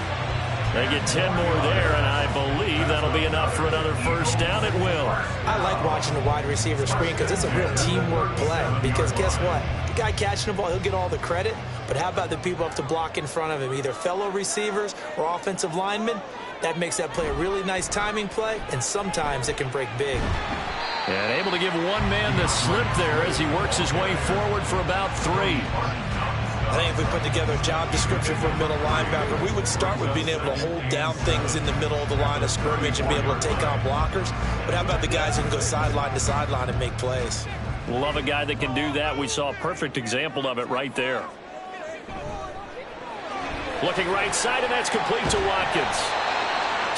Speaker 2: They get 10 more there, and I believe that'll be enough for another first down. It will.
Speaker 3: I like watching the wide receiver screen because it's a real teamwork play. Because guess what? The guy catching the ball, he'll get all the credit. But how about the people up to block in front of him, either fellow receivers or offensive linemen? That makes that play a really nice timing play, and sometimes it can break big.
Speaker 2: And able to give one man the slip there as he works his way forward for about 3.
Speaker 3: I think if we put together a job description for a middle linebacker, we would start with being able to hold down things in the middle of the line of scrimmage and be able to take on blockers. But how about the guys who can go sideline to sideline and make plays?
Speaker 2: Love a guy that can do that. We saw a perfect example of it right there. Looking right side, and that's complete to Watkins.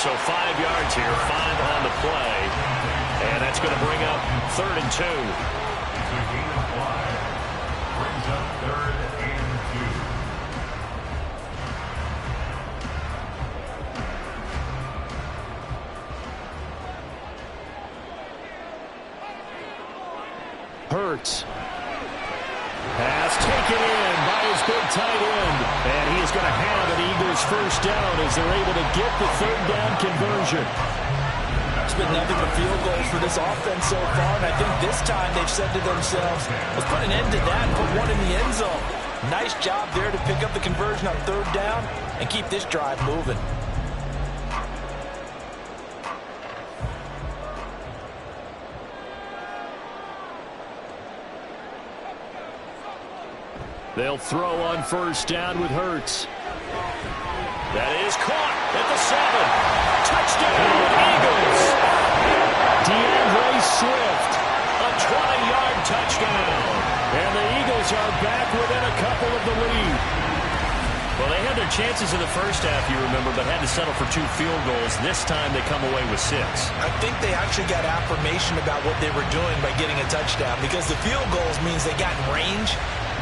Speaker 2: So 5 yards here, 5 on the play. And that's going to bring up 3rd and 2.
Speaker 4: It's a gain of 5. Brings up 3rd and
Speaker 2: 2. Hurts. Pass taken in by his big tight end. And he is going to have an Eagles first down as they're able to get the 3rd down conversion.
Speaker 3: It's been nothing but field goals for this offense so far, and I think this time they've said to themselves, let's put an end to that and put one in the end zone. Nice job there to pick up the conversion on 3rd down and keep this drive moving.
Speaker 2: They'll throw on 1st down with Hurts. That is caught at the 7. Touchdown, Eagles. DeAndre Swift, a 20-yard touchdown. And the Eagles are back within a couple of the lead. Well, they had their chances in the first half, you remember, but had to settle for 2 field goals. This time they come away with 6.
Speaker 3: I think they actually got affirmation about what they were doing by getting a touchdown, because the field goals means they got in range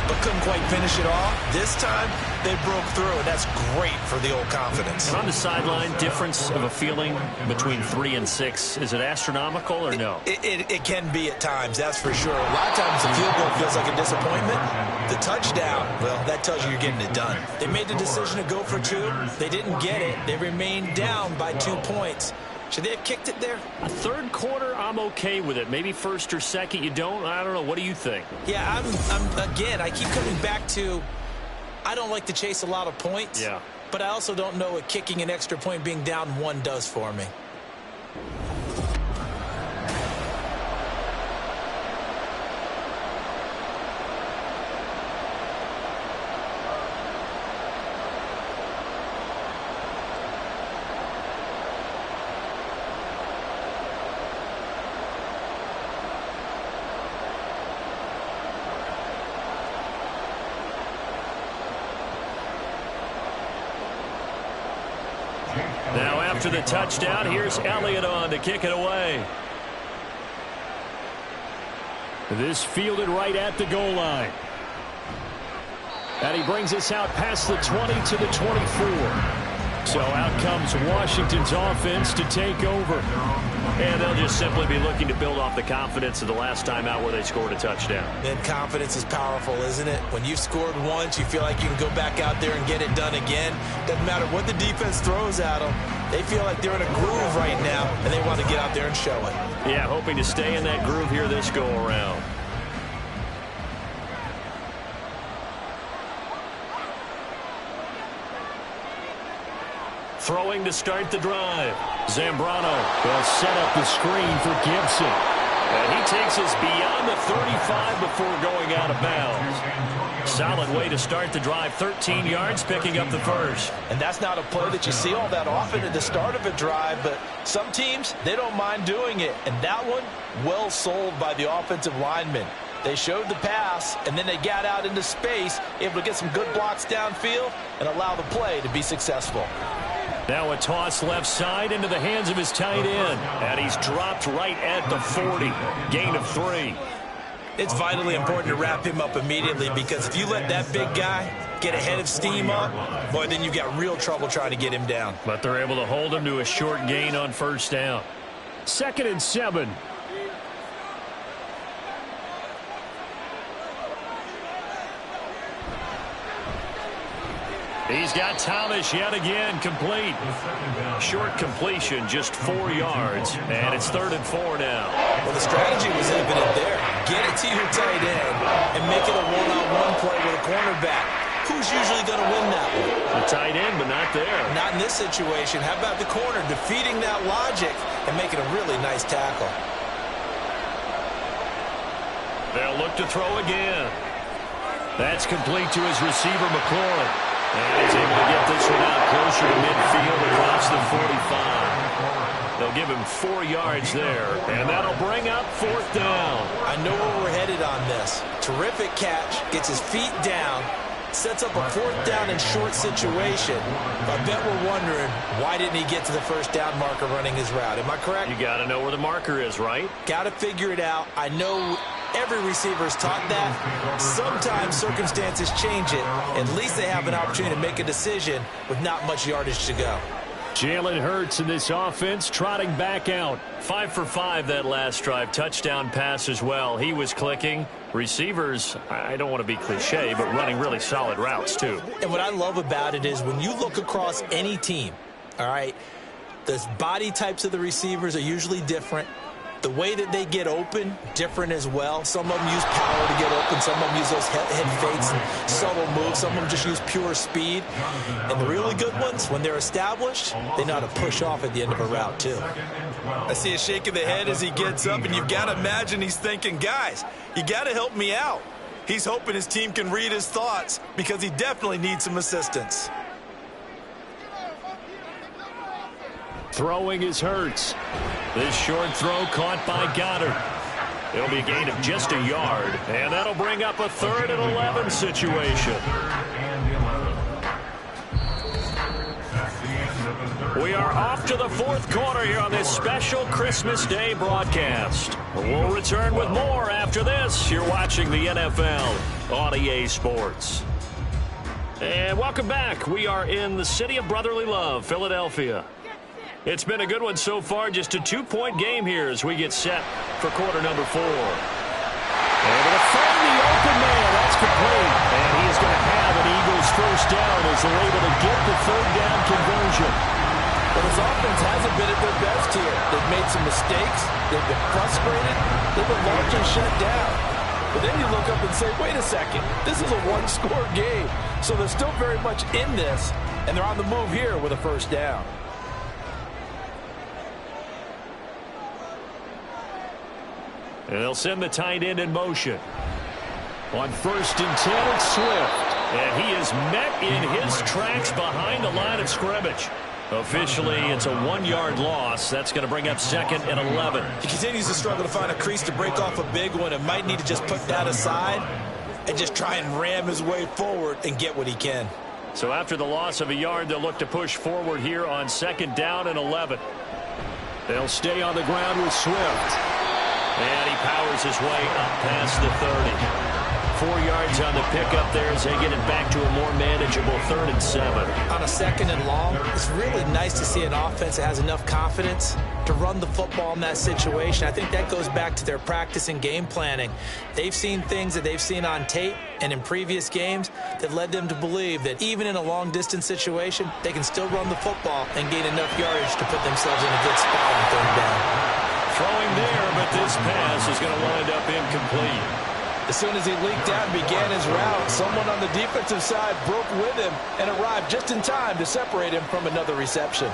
Speaker 3: but couldn't quite finish it off. This time, they broke through, and that's great for the old confidence.
Speaker 2: And on the sideline, difference of a feeling between 3 and 6, is it astronomical or no?
Speaker 3: It can be at times, that's for sure. A lot of times the field goal feels like a disappointment. The touchdown, well, that tells you you're getting it done. They made the decision to go for 2. They didn't get it. They remained down by 2 points. Should they have kicked it there?
Speaker 2: A 3rd quarter, I'm okay with it. Maybe 1st or 2nd, you don't? I don't know. What do you think?
Speaker 3: Yeah, again, I keep coming back to, I don't like to chase a lot of points.
Speaker 2: Yeah.
Speaker 3: But I also don't know what kicking an extra point being down 1 does for me.
Speaker 2: Now after the touchdown, here's Elliott on to kick it away. This fielded right at the goal line. And he brings us out past the 20 to the 24. So out comes Washington's offense to take over. And they'll just simply be looking to build off the confidence of the last time out where they scored a touchdown.
Speaker 3: And confidence is powerful, isn't it? When you've scored once, you feel like you can go back out there and get it done again. Doesn't matter what the defense throws at them. They feel like they're in a groove right now, and they want to get out there and show it.
Speaker 2: Yeah, hoping to stay in that groove here this go-around. Throwing to start the drive. Zambrano will set up the screen for Gibson. And he takes us beyond the 35 before going out of bounds. Solid way to start the drive. 13 yards, picking up the first.
Speaker 3: And that's not a play that you see all that often at the start of a drive, but some teams, they don't mind doing it. And that one, well sold by the offensive lineman. They showed the pass, and then they got out into space, able to get some good blocks downfield and allow the play to be successful.
Speaker 2: Now a toss left side into the hands of his tight end. And he's dropped right at the 40. Gain of 3.
Speaker 3: It's vitally important to wrap him up immediately, because if you let that big guy get ahead of steam up, boy, then you've got real trouble trying to get him down.
Speaker 2: But they're able to hold him to a short gain on first down. 2nd and 7. He's got Thomas yet again complete. Short completion, just 4 yards, and it's 3rd and 4 now.
Speaker 3: Well, the strategy was evident there. Get it to your tight end and make it a one-on-one play with a cornerback. Who's usually going to win that one?
Speaker 2: The tight end, but not there.
Speaker 3: Not in this situation. How about the corner defeating that logic and making a really nice tackle?
Speaker 2: They'll look to throw again. That's complete to his receiver, McLaurin. And he's able to get this one out closer to midfield across the 45. They'll give him 4 yards there, and that'll bring up 4th down.
Speaker 3: I know where we're headed on this. Terrific catch, gets his feet down, sets up a 4th down and short situation. I bet we're wondering, why didn't he get to the first down marker running his route? Am I correct?
Speaker 2: You got to know where the marker is, right?
Speaker 3: Got to figure it out. I know every receiver is taught that. Sometimes circumstances change it. At least they have an opportunity to make a decision with not much yardage to go.
Speaker 2: Jalen Hurts in this offense trotting back out. 5 for 5 that last drive. Touchdown pass as well. He was clicking. Receivers, I don't want to be cliche, but running really solid routes too.
Speaker 3: And what I love about it is when you look across any team, all right, the body types of the receivers are usually different. The way that they get open, different as well. Some of them use power to get open. Some of them use those head fakes and subtle moves. Some of them just use pure speed. And the really good ones, when they're established, they know how to push off at the end of a route, too. I see a shake of the head as he gets up, and you've got to imagine he's thinking, guys, you got to help me out. He's hoping his team can read his thoughts because he definitely needs some assistance.
Speaker 2: Throwing is Hurts. This short throw caught by Goddard. It'll be a gain of just a yard, and that'll bring up a 3rd and 11 situation. We are off to the 4th quarter here on this special Christmas Day broadcast. We'll return with more after this. You're watching the NFL on EA Sports. And welcome back. We are in the city of brotherly love, Philadelphia. It's been a good one so far. Just a 2-point game here as we get set for quarter number 4. Able to find the open man. That's complete. And he is going to have an Eagles first down as they're able to get the 3rd down conversion.
Speaker 3: But his offense hasn't been at their best here. They've made some mistakes. They've been frustrated. They've been largely shut down. But then you look up and say, wait a second, this is a one-score game. So they're still very much in this, and they're on the move here with a first down.
Speaker 2: And they'll send the tight end in motion. On 1st and 10, it's Swift. And he is met in his tracks behind the line of scrimmage. Officially, it's a 1-yard loss. That's going to bring up 2nd and 11.
Speaker 3: He continues to struggle to find a crease to break off a big one and might need to just put that aside and just try and ram his way forward and get what he can.
Speaker 2: So after the loss of a yard, they'll look to push forward here on 2nd down and 11. They'll stay on the ground with Swift. And he powers his way up past the 30. 4 yards on the pickup there as they get it back to a more manageable 3rd and 7.
Speaker 3: On a 2nd and long, it's really nice to see an offense that has enough confidence to run the football in that situation. I think that goes back to their practice and game planning. They've seen things that they've seen on tape and in previous games that led them to believe that even in a long-distance situation, they can still run the football and gain enough yardage to put themselves in a good spot on 3rd down.
Speaker 2: Throwing there, but this pass is going to wind up incomplete.
Speaker 3: As soon as he leaked out and began his route, someone on the defensive side broke with him and arrived just in time to separate him from another reception.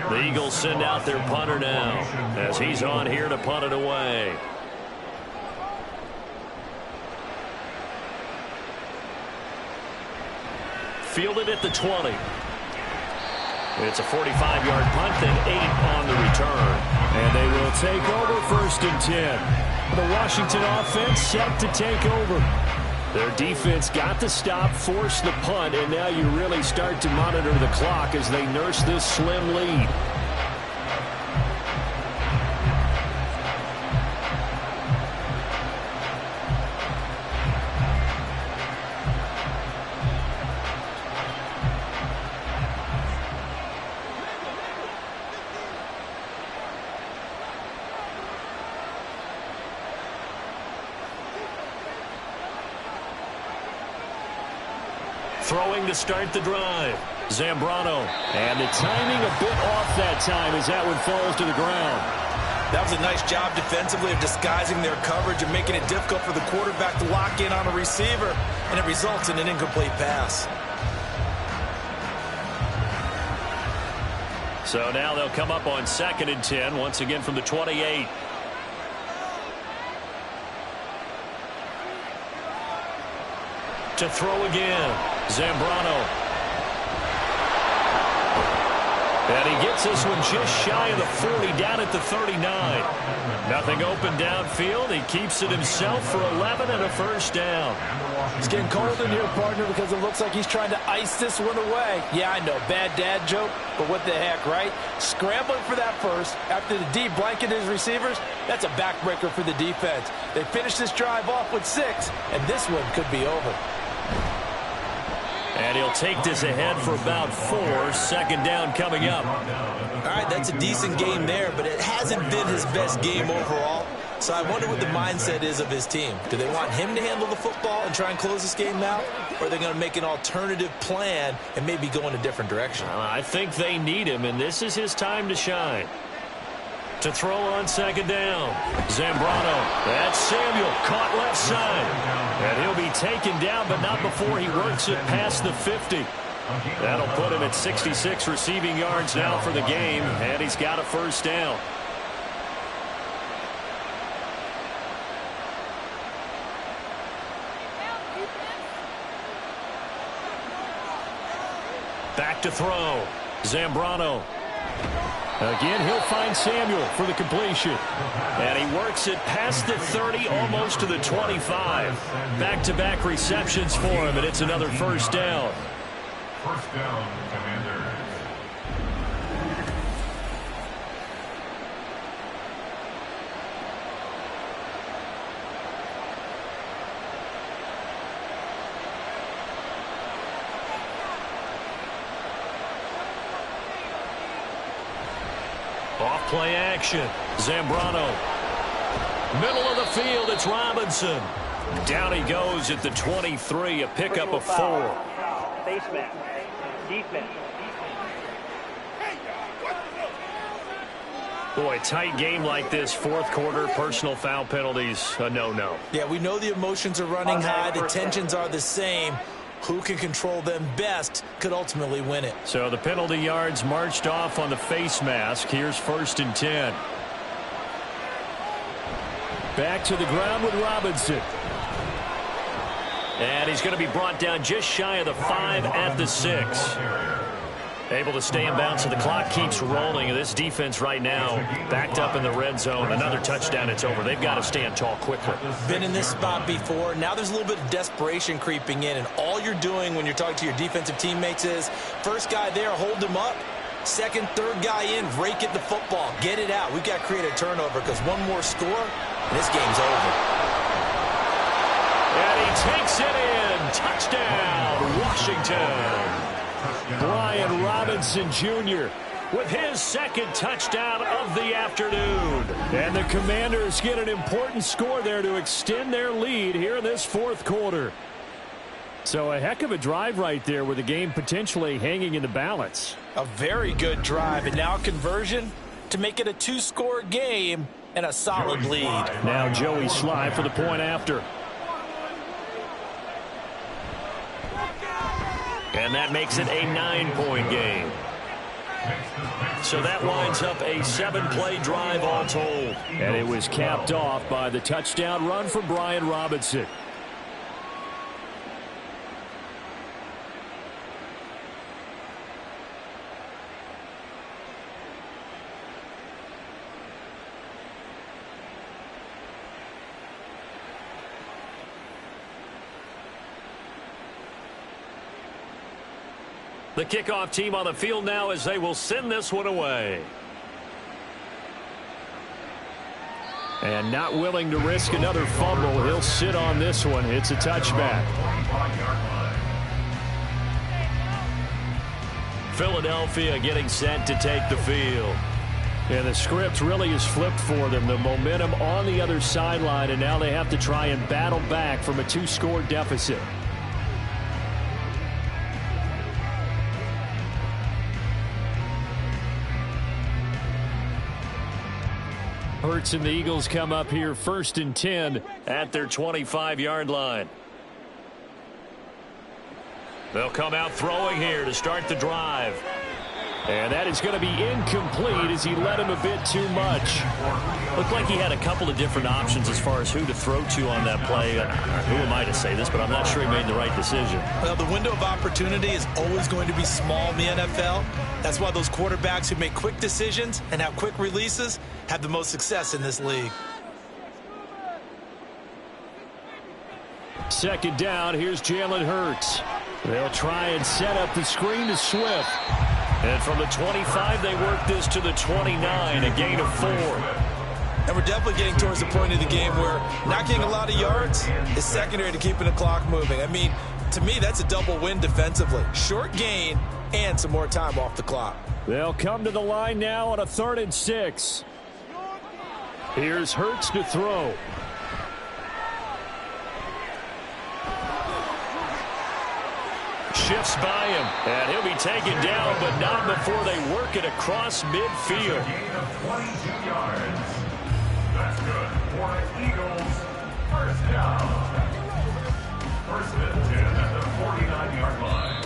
Speaker 2: The Eagles send out their punter now as he's on here to punt it away. Fielded at the 20. It's a 45-yard punt, then 8 on the return. And they will take over 1st and 10. The Washington offense set to take over. Their defense got the stop, forced the punt, and now you really start to monitor the clock as they nurse this slim lead. Throwing to start the drive. Zambrano. And the timing a bit off that time as that one falls to the ground.
Speaker 3: That was a nice job defensively of disguising their coverage and making it difficult for the quarterback to lock in on a receiver, and it results in an incomplete pass.
Speaker 2: So now they'll come up on 2nd and 10, once again from the 28. To throw again, Zambrano. And he gets this one just shy of the 40, down at the 39. Nothing open downfield. He keeps it himself for 11 and a 1st down.
Speaker 3: It's getting cold in here, partner, because it looks like he's trying to ice this one away. Yeah, I know, bad dad joke, but what the heck, right? Scrambling for that first after the D blanketed his receivers. That's a backbreaker for the defense. They finish this drive off with 6, and this one could be over.
Speaker 2: And he'll take this ahead for about 4. 2nd down coming up.
Speaker 3: All right, that's a decent game there, but it hasn't been his best game overall. So I wonder what the mindset is of his team. Do they want him to handle the football and try and close this game out? Or are they going to make an alternative plan and maybe go in a different direction?
Speaker 2: I think they need him, and this is his time to shine. To throw on 2nd down. Zambrano. That's Samuel. Caught left side. And he'll be taken down, but not before he works it past the 50. That'll put him at 66 receiving yards now for the game, and he's got a 1st down. Back to throw. Zambrano. Again, he'll find Samuel for the completion. And he works it past the 30, almost to the 25. Back-to-back receptions for him, and it's another 1st down.
Speaker 4: 1st down, Commanders.
Speaker 2: Off play action. Zambrano. Middle of the field, it's Robinson. Down he goes at the 23, a pickup of 4.
Speaker 5: Baseman. Defense.
Speaker 2: Boy, tight game like this, 4th quarter, personal foul penalties, a no-no.
Speaker 3: Yeah, we know the emotions are running high. The tensions are the same. Who can control them best could ultimately win it.
Speaker 2: So the penalty yards marched off on the face mask. Here's 1st and 10. Back to the ground with Robinson. And he's going to be brought down just shy of the 5 at the 6. Able to stay in bounds, so the clock keeps rolling. And this defense right now backed up in the red zone. Another touchdown, it's over. They've got to stand tall quickly.
Speaker 3: Been in this spot before. Now there's a little bit of desperation creeping in. And all you're doing when you're talking to your defensive teammates is, first guy there, hold him up. 2nd, 3rd guy in, rake at the football. Get it out. We've got to create a turnover because one more score, and this game's over.
Speaker 2: And he takes it in. Touchdown, Washington. Brian Robinson Jr. with his 2nd touchdown of the afternoon. And the Commanders get an important score there to extend their lead here in this 4th quarter. So a heck of a drive right there with the game potentially hanging in the balance.
Speaker 3: A very good drive, and now conversion to make it a 2-score game and a solid lead.
Speaker 2: Now Joey Sly for the point after. And that makes it a 9-point game. So that winds up a 7-play drive all told. And it was capped off by the touchdown run from Brian Robinson. The kickoff team on the field now as they will send this one away. And not willing to risk another fumble. He'll sit on this one. It's a touchback. Philadelphia getting set to take the field. And the script really is flipped for them. The momentum on the other sideline, and now they have to try and battle back from a 2-score deficit. Hurts and the Eagles come up here 1st and 10 at their 25-yard line. They'll come out throwing here to start the drive. And that is going to be incomplete as he led him a bit too much. Looked like he had a couple of different options as far as who to throw to on that play. Who am I to say this, but I'm not sure he made the right decision.
Speaker 3: Well, the window of opportunity is always going to be small in the NFL. That's why those quarterbacks who make quick decisions and have quick releases have the most success in this league.
Speaker 2: 2nd down, here's Jalen Hurts. They'll try and set up the screen to Swift. And from the 25, they work this to the 29, a gain of 4.
Speaker 3: And we're definitely getting towards the point of the game where not getting a lot of yards is secondary to keeping the clock moving. I mean, to me, that's a double win defensively. Short gain and some more time off the clock.
Speaker 2: They'll come to the line now on a 3rd and 6. Here's Hurts to throw. Shifts by him, and he'll be taken down, but not before they work it across midfield.
Speaker 4: Gain of 22 yards. That's good for the Eagles. 1st down. 1st and 10 at the 49-yard line.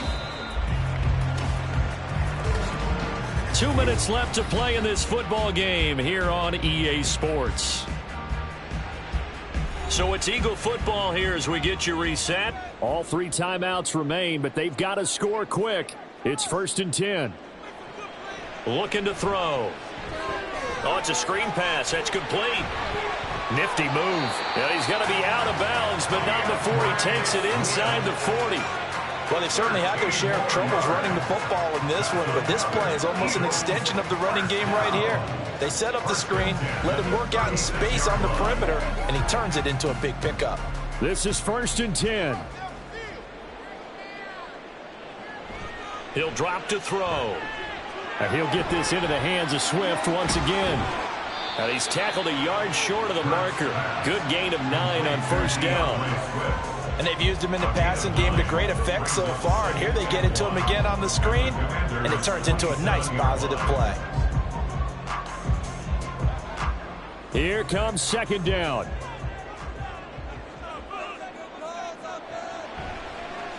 Speaker 2: 2 minutes left to play in this football game here on EA Sports. So it's Eagle football here as we get you reset. All 3 timeouts remain, but they've got to score quick. It's 1st and 10. Looking to throw. Oh, it's a screen pass. That's complete. Nifty move. Yeah, he's going to be out of bounds, but not before he takes it inside the 40.
Speaker 3: Well, they've certainly had their share of troubles running the football in this one, but this play is almost an extension of the running game right here. They set up the screen, let him work out in space on the perimeter, and he turns it into a big pickup.
Speaker 2: This is 1st and 10. He'll drop to throw. And he'll get this into the hands of Swift once again. And he's tackled a yard short of the marker. Good gain of 9 on 1st down.
Speaker 3: And they've used him in the passing game to great effect so far. And here they get it to him again on the screen, and it turns into a nice positive play.
Speaker 2: Here comes 2nd down.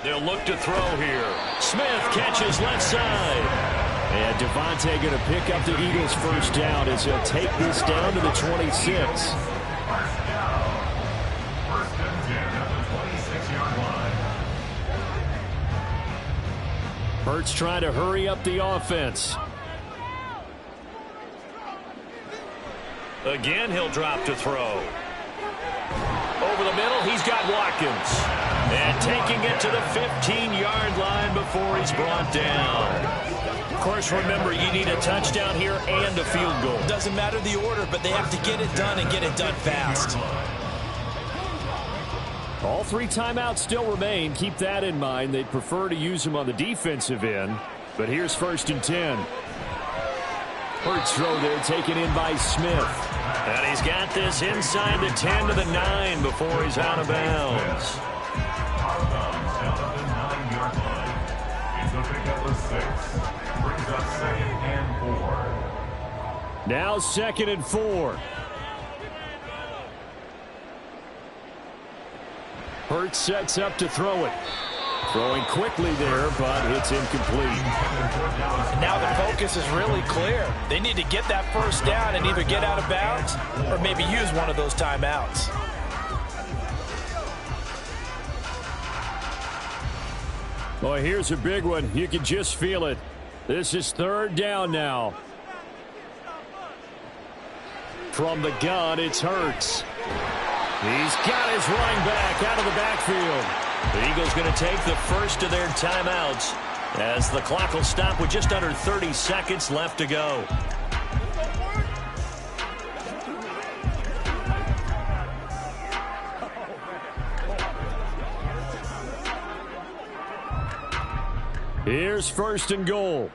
Speaker 2: They'll look to throw here. Smith catches left side. And Devontae going to pick up the Eagles' 1st down as he'll take this down to the 26. Hurts trying to hurry up the offense. Again, he'll drop to throw. Over the middle, he's got Watkins. And taking it to the 15-yard line before he's brought down. Of course, remember, you need a touchdown here and a field goal.
Speaker 3: Doesn't matter the order, but they have to get it done and get it done fast.
Speaker 2: All 3 timeouts still remain. Keep that in mind. They'd prefer to use them on the defensive end. But here's 1st and 10. Hurts throw there taken in by Smith. And he's got this inside the 10 to the 9 before he's out of bounds.
Speaker 4: Out of bounds down at the 9-yard line. It's a pickup of 6. Brings up 2nd and 4.
Speaker 2: Now 2nd and 4. Hurts sets up to throw it. Throwing quickly there, but it's incomplete.
Speaker 3: Now the focus is really clear. They need to get that first down and either get out of bounds or maybe use one of those timeouts.
Speaker 2: Boy, here's a big one. You can just feel it. This is third down now. From the gun, it's Hurts. He's got his running back out of the backfield. The Eagles going to take the first of their timeouts as the clock will stop with just under 30 seconds left to go. Here's first and goal.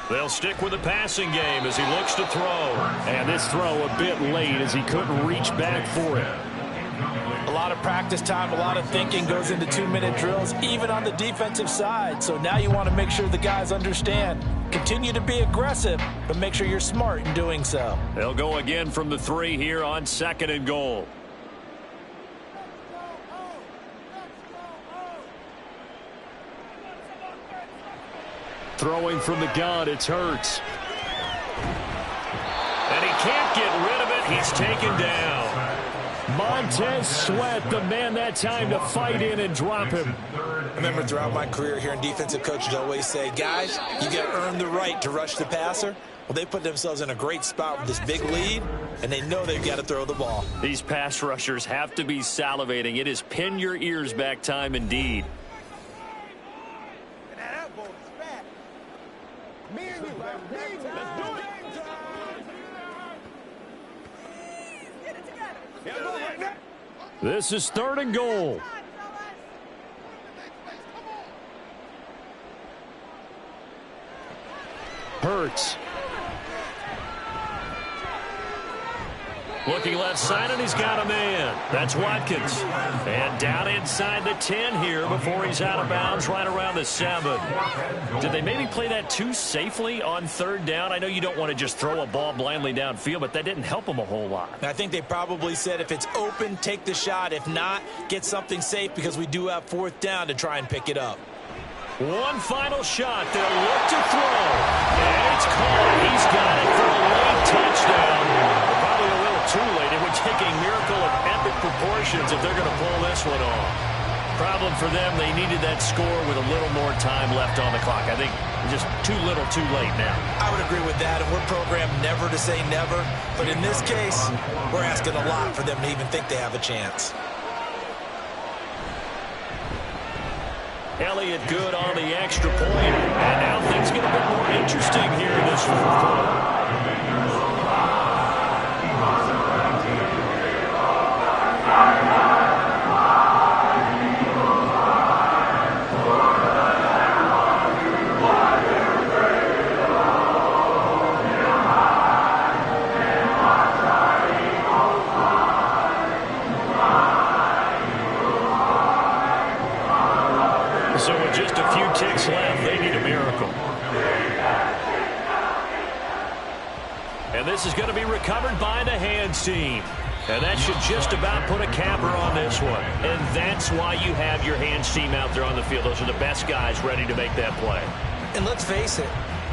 Speaker 2: They'll stick with the passing game as he looks to throw. And this throw a bit late as he couldn't reach back for it.
Speaker 3: A lot of practice time, a lot of thinking goes into 2-minute drills, even on the defensive side. So now you want to make sure the guys understand. Continue to be aggressive, but make sure you're smart in doing so.
Speaker 2: They'll go again from the 3 here on second and goal. Throwing from the gun, it's Hurts. And he can't get rid of it. He's taken down. Montez Sweat, the man that time to fight in and drop him.
Speaker 3: I remember throughout my career here in defensive coaches always say, guys, you got to earn the right to rush the passer. Well, they put themselves in a great spot with this big lead, and they know they've got to throw the ball.
Speaker 2: These pass rushers have to be salivating. It is pin your ears back time indeed. This is third and goal. Hurts. Looking left side, and he's got a man. That's Watkins. And down inside the 10 here before he's out of bounds right around the 7. Did they maybe play that too safely on third down? I know you don't want to just throw a ball blindly downfield, but that didn't help them a whole lot.
Speaker 3: I think they probably said if it's open, take the shot. If not, get something safe because we do have fourth down to try and pick it up.
Speaker 2: One final shot. They'll look to throw. And it's caught. He's got it for a late touchdown. Probably a little too late. It would take a miracle of epic proportions if they're going to pull this one off. Problem for them, they needed that score with a little more time left on the clock. I think just too little too late now.
Speaker 3: I would agree with that, and we're programmed never to say never. But in this case, we're asking a lot for them to even think they have a chance.
Speaker 2: Elliott good on the extra point. And now things get a bit more interesting here in this fourth quarter. So with just a few ticks left, they need a miracle. And this is going to be recovered by the hands team. And that should just about put a capper on this one. And that's why you have your hands team out there on the field. Those are the best guys ready to make that play.
Speaker 3: And let's face it,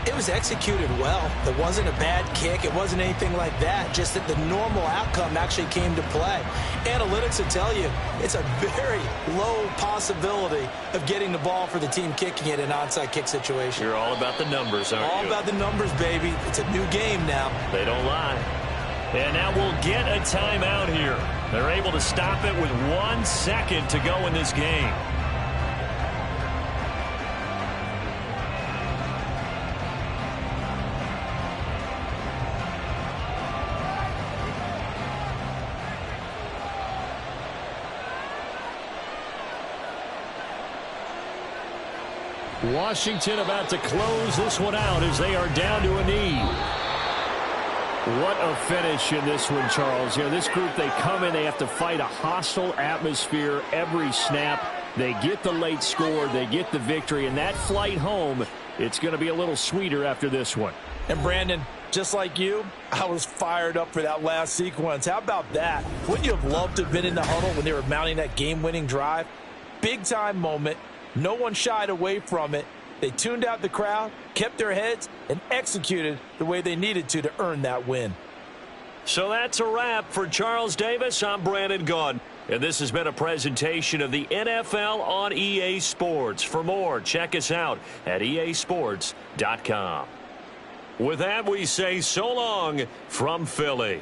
Speaker 3: it was executed well. It wasn't a bad kick. It wasn't anything like that. Just that the normal outcome actually came to play. Analytics will tell you it's a very low possibility of getting the ball for the team kicking it in an onside kick situation.
Speaker 2: You're all about the numbers, aren't you?
Speaker 3: All about the numbers, baby. It's a new game now.
Speaker 2: They don't lie. And now we'll get a timeout here. They're able to stop it with 1 second to go in this game. Washington about to close this one out as they are down to a knee. What a finish in this one, Charles. You know, this group, they come in, they have to fight a hostile atmosphere every snap. They get the late score, they get the victory, and that flight home it's going to be a little sweeter after this one.
Speaker 3: And Brandon, just like you, I was fired up for that last sequence. How about that? Wouldn't you have loved to have been in the huddle when they were mounting that game-winning drive? Big-time moment. No one shied away from it. They tuned out the crowd, kept their heads, and executed the way they needed to earn that win.
Speaker 2: So that's a wrap for Charles Davis. I'm Brandon Gaudin, and this has been a presentation of the NFL on EA Sports. For more, check us out at easports.com. With that, we say so long from Philly.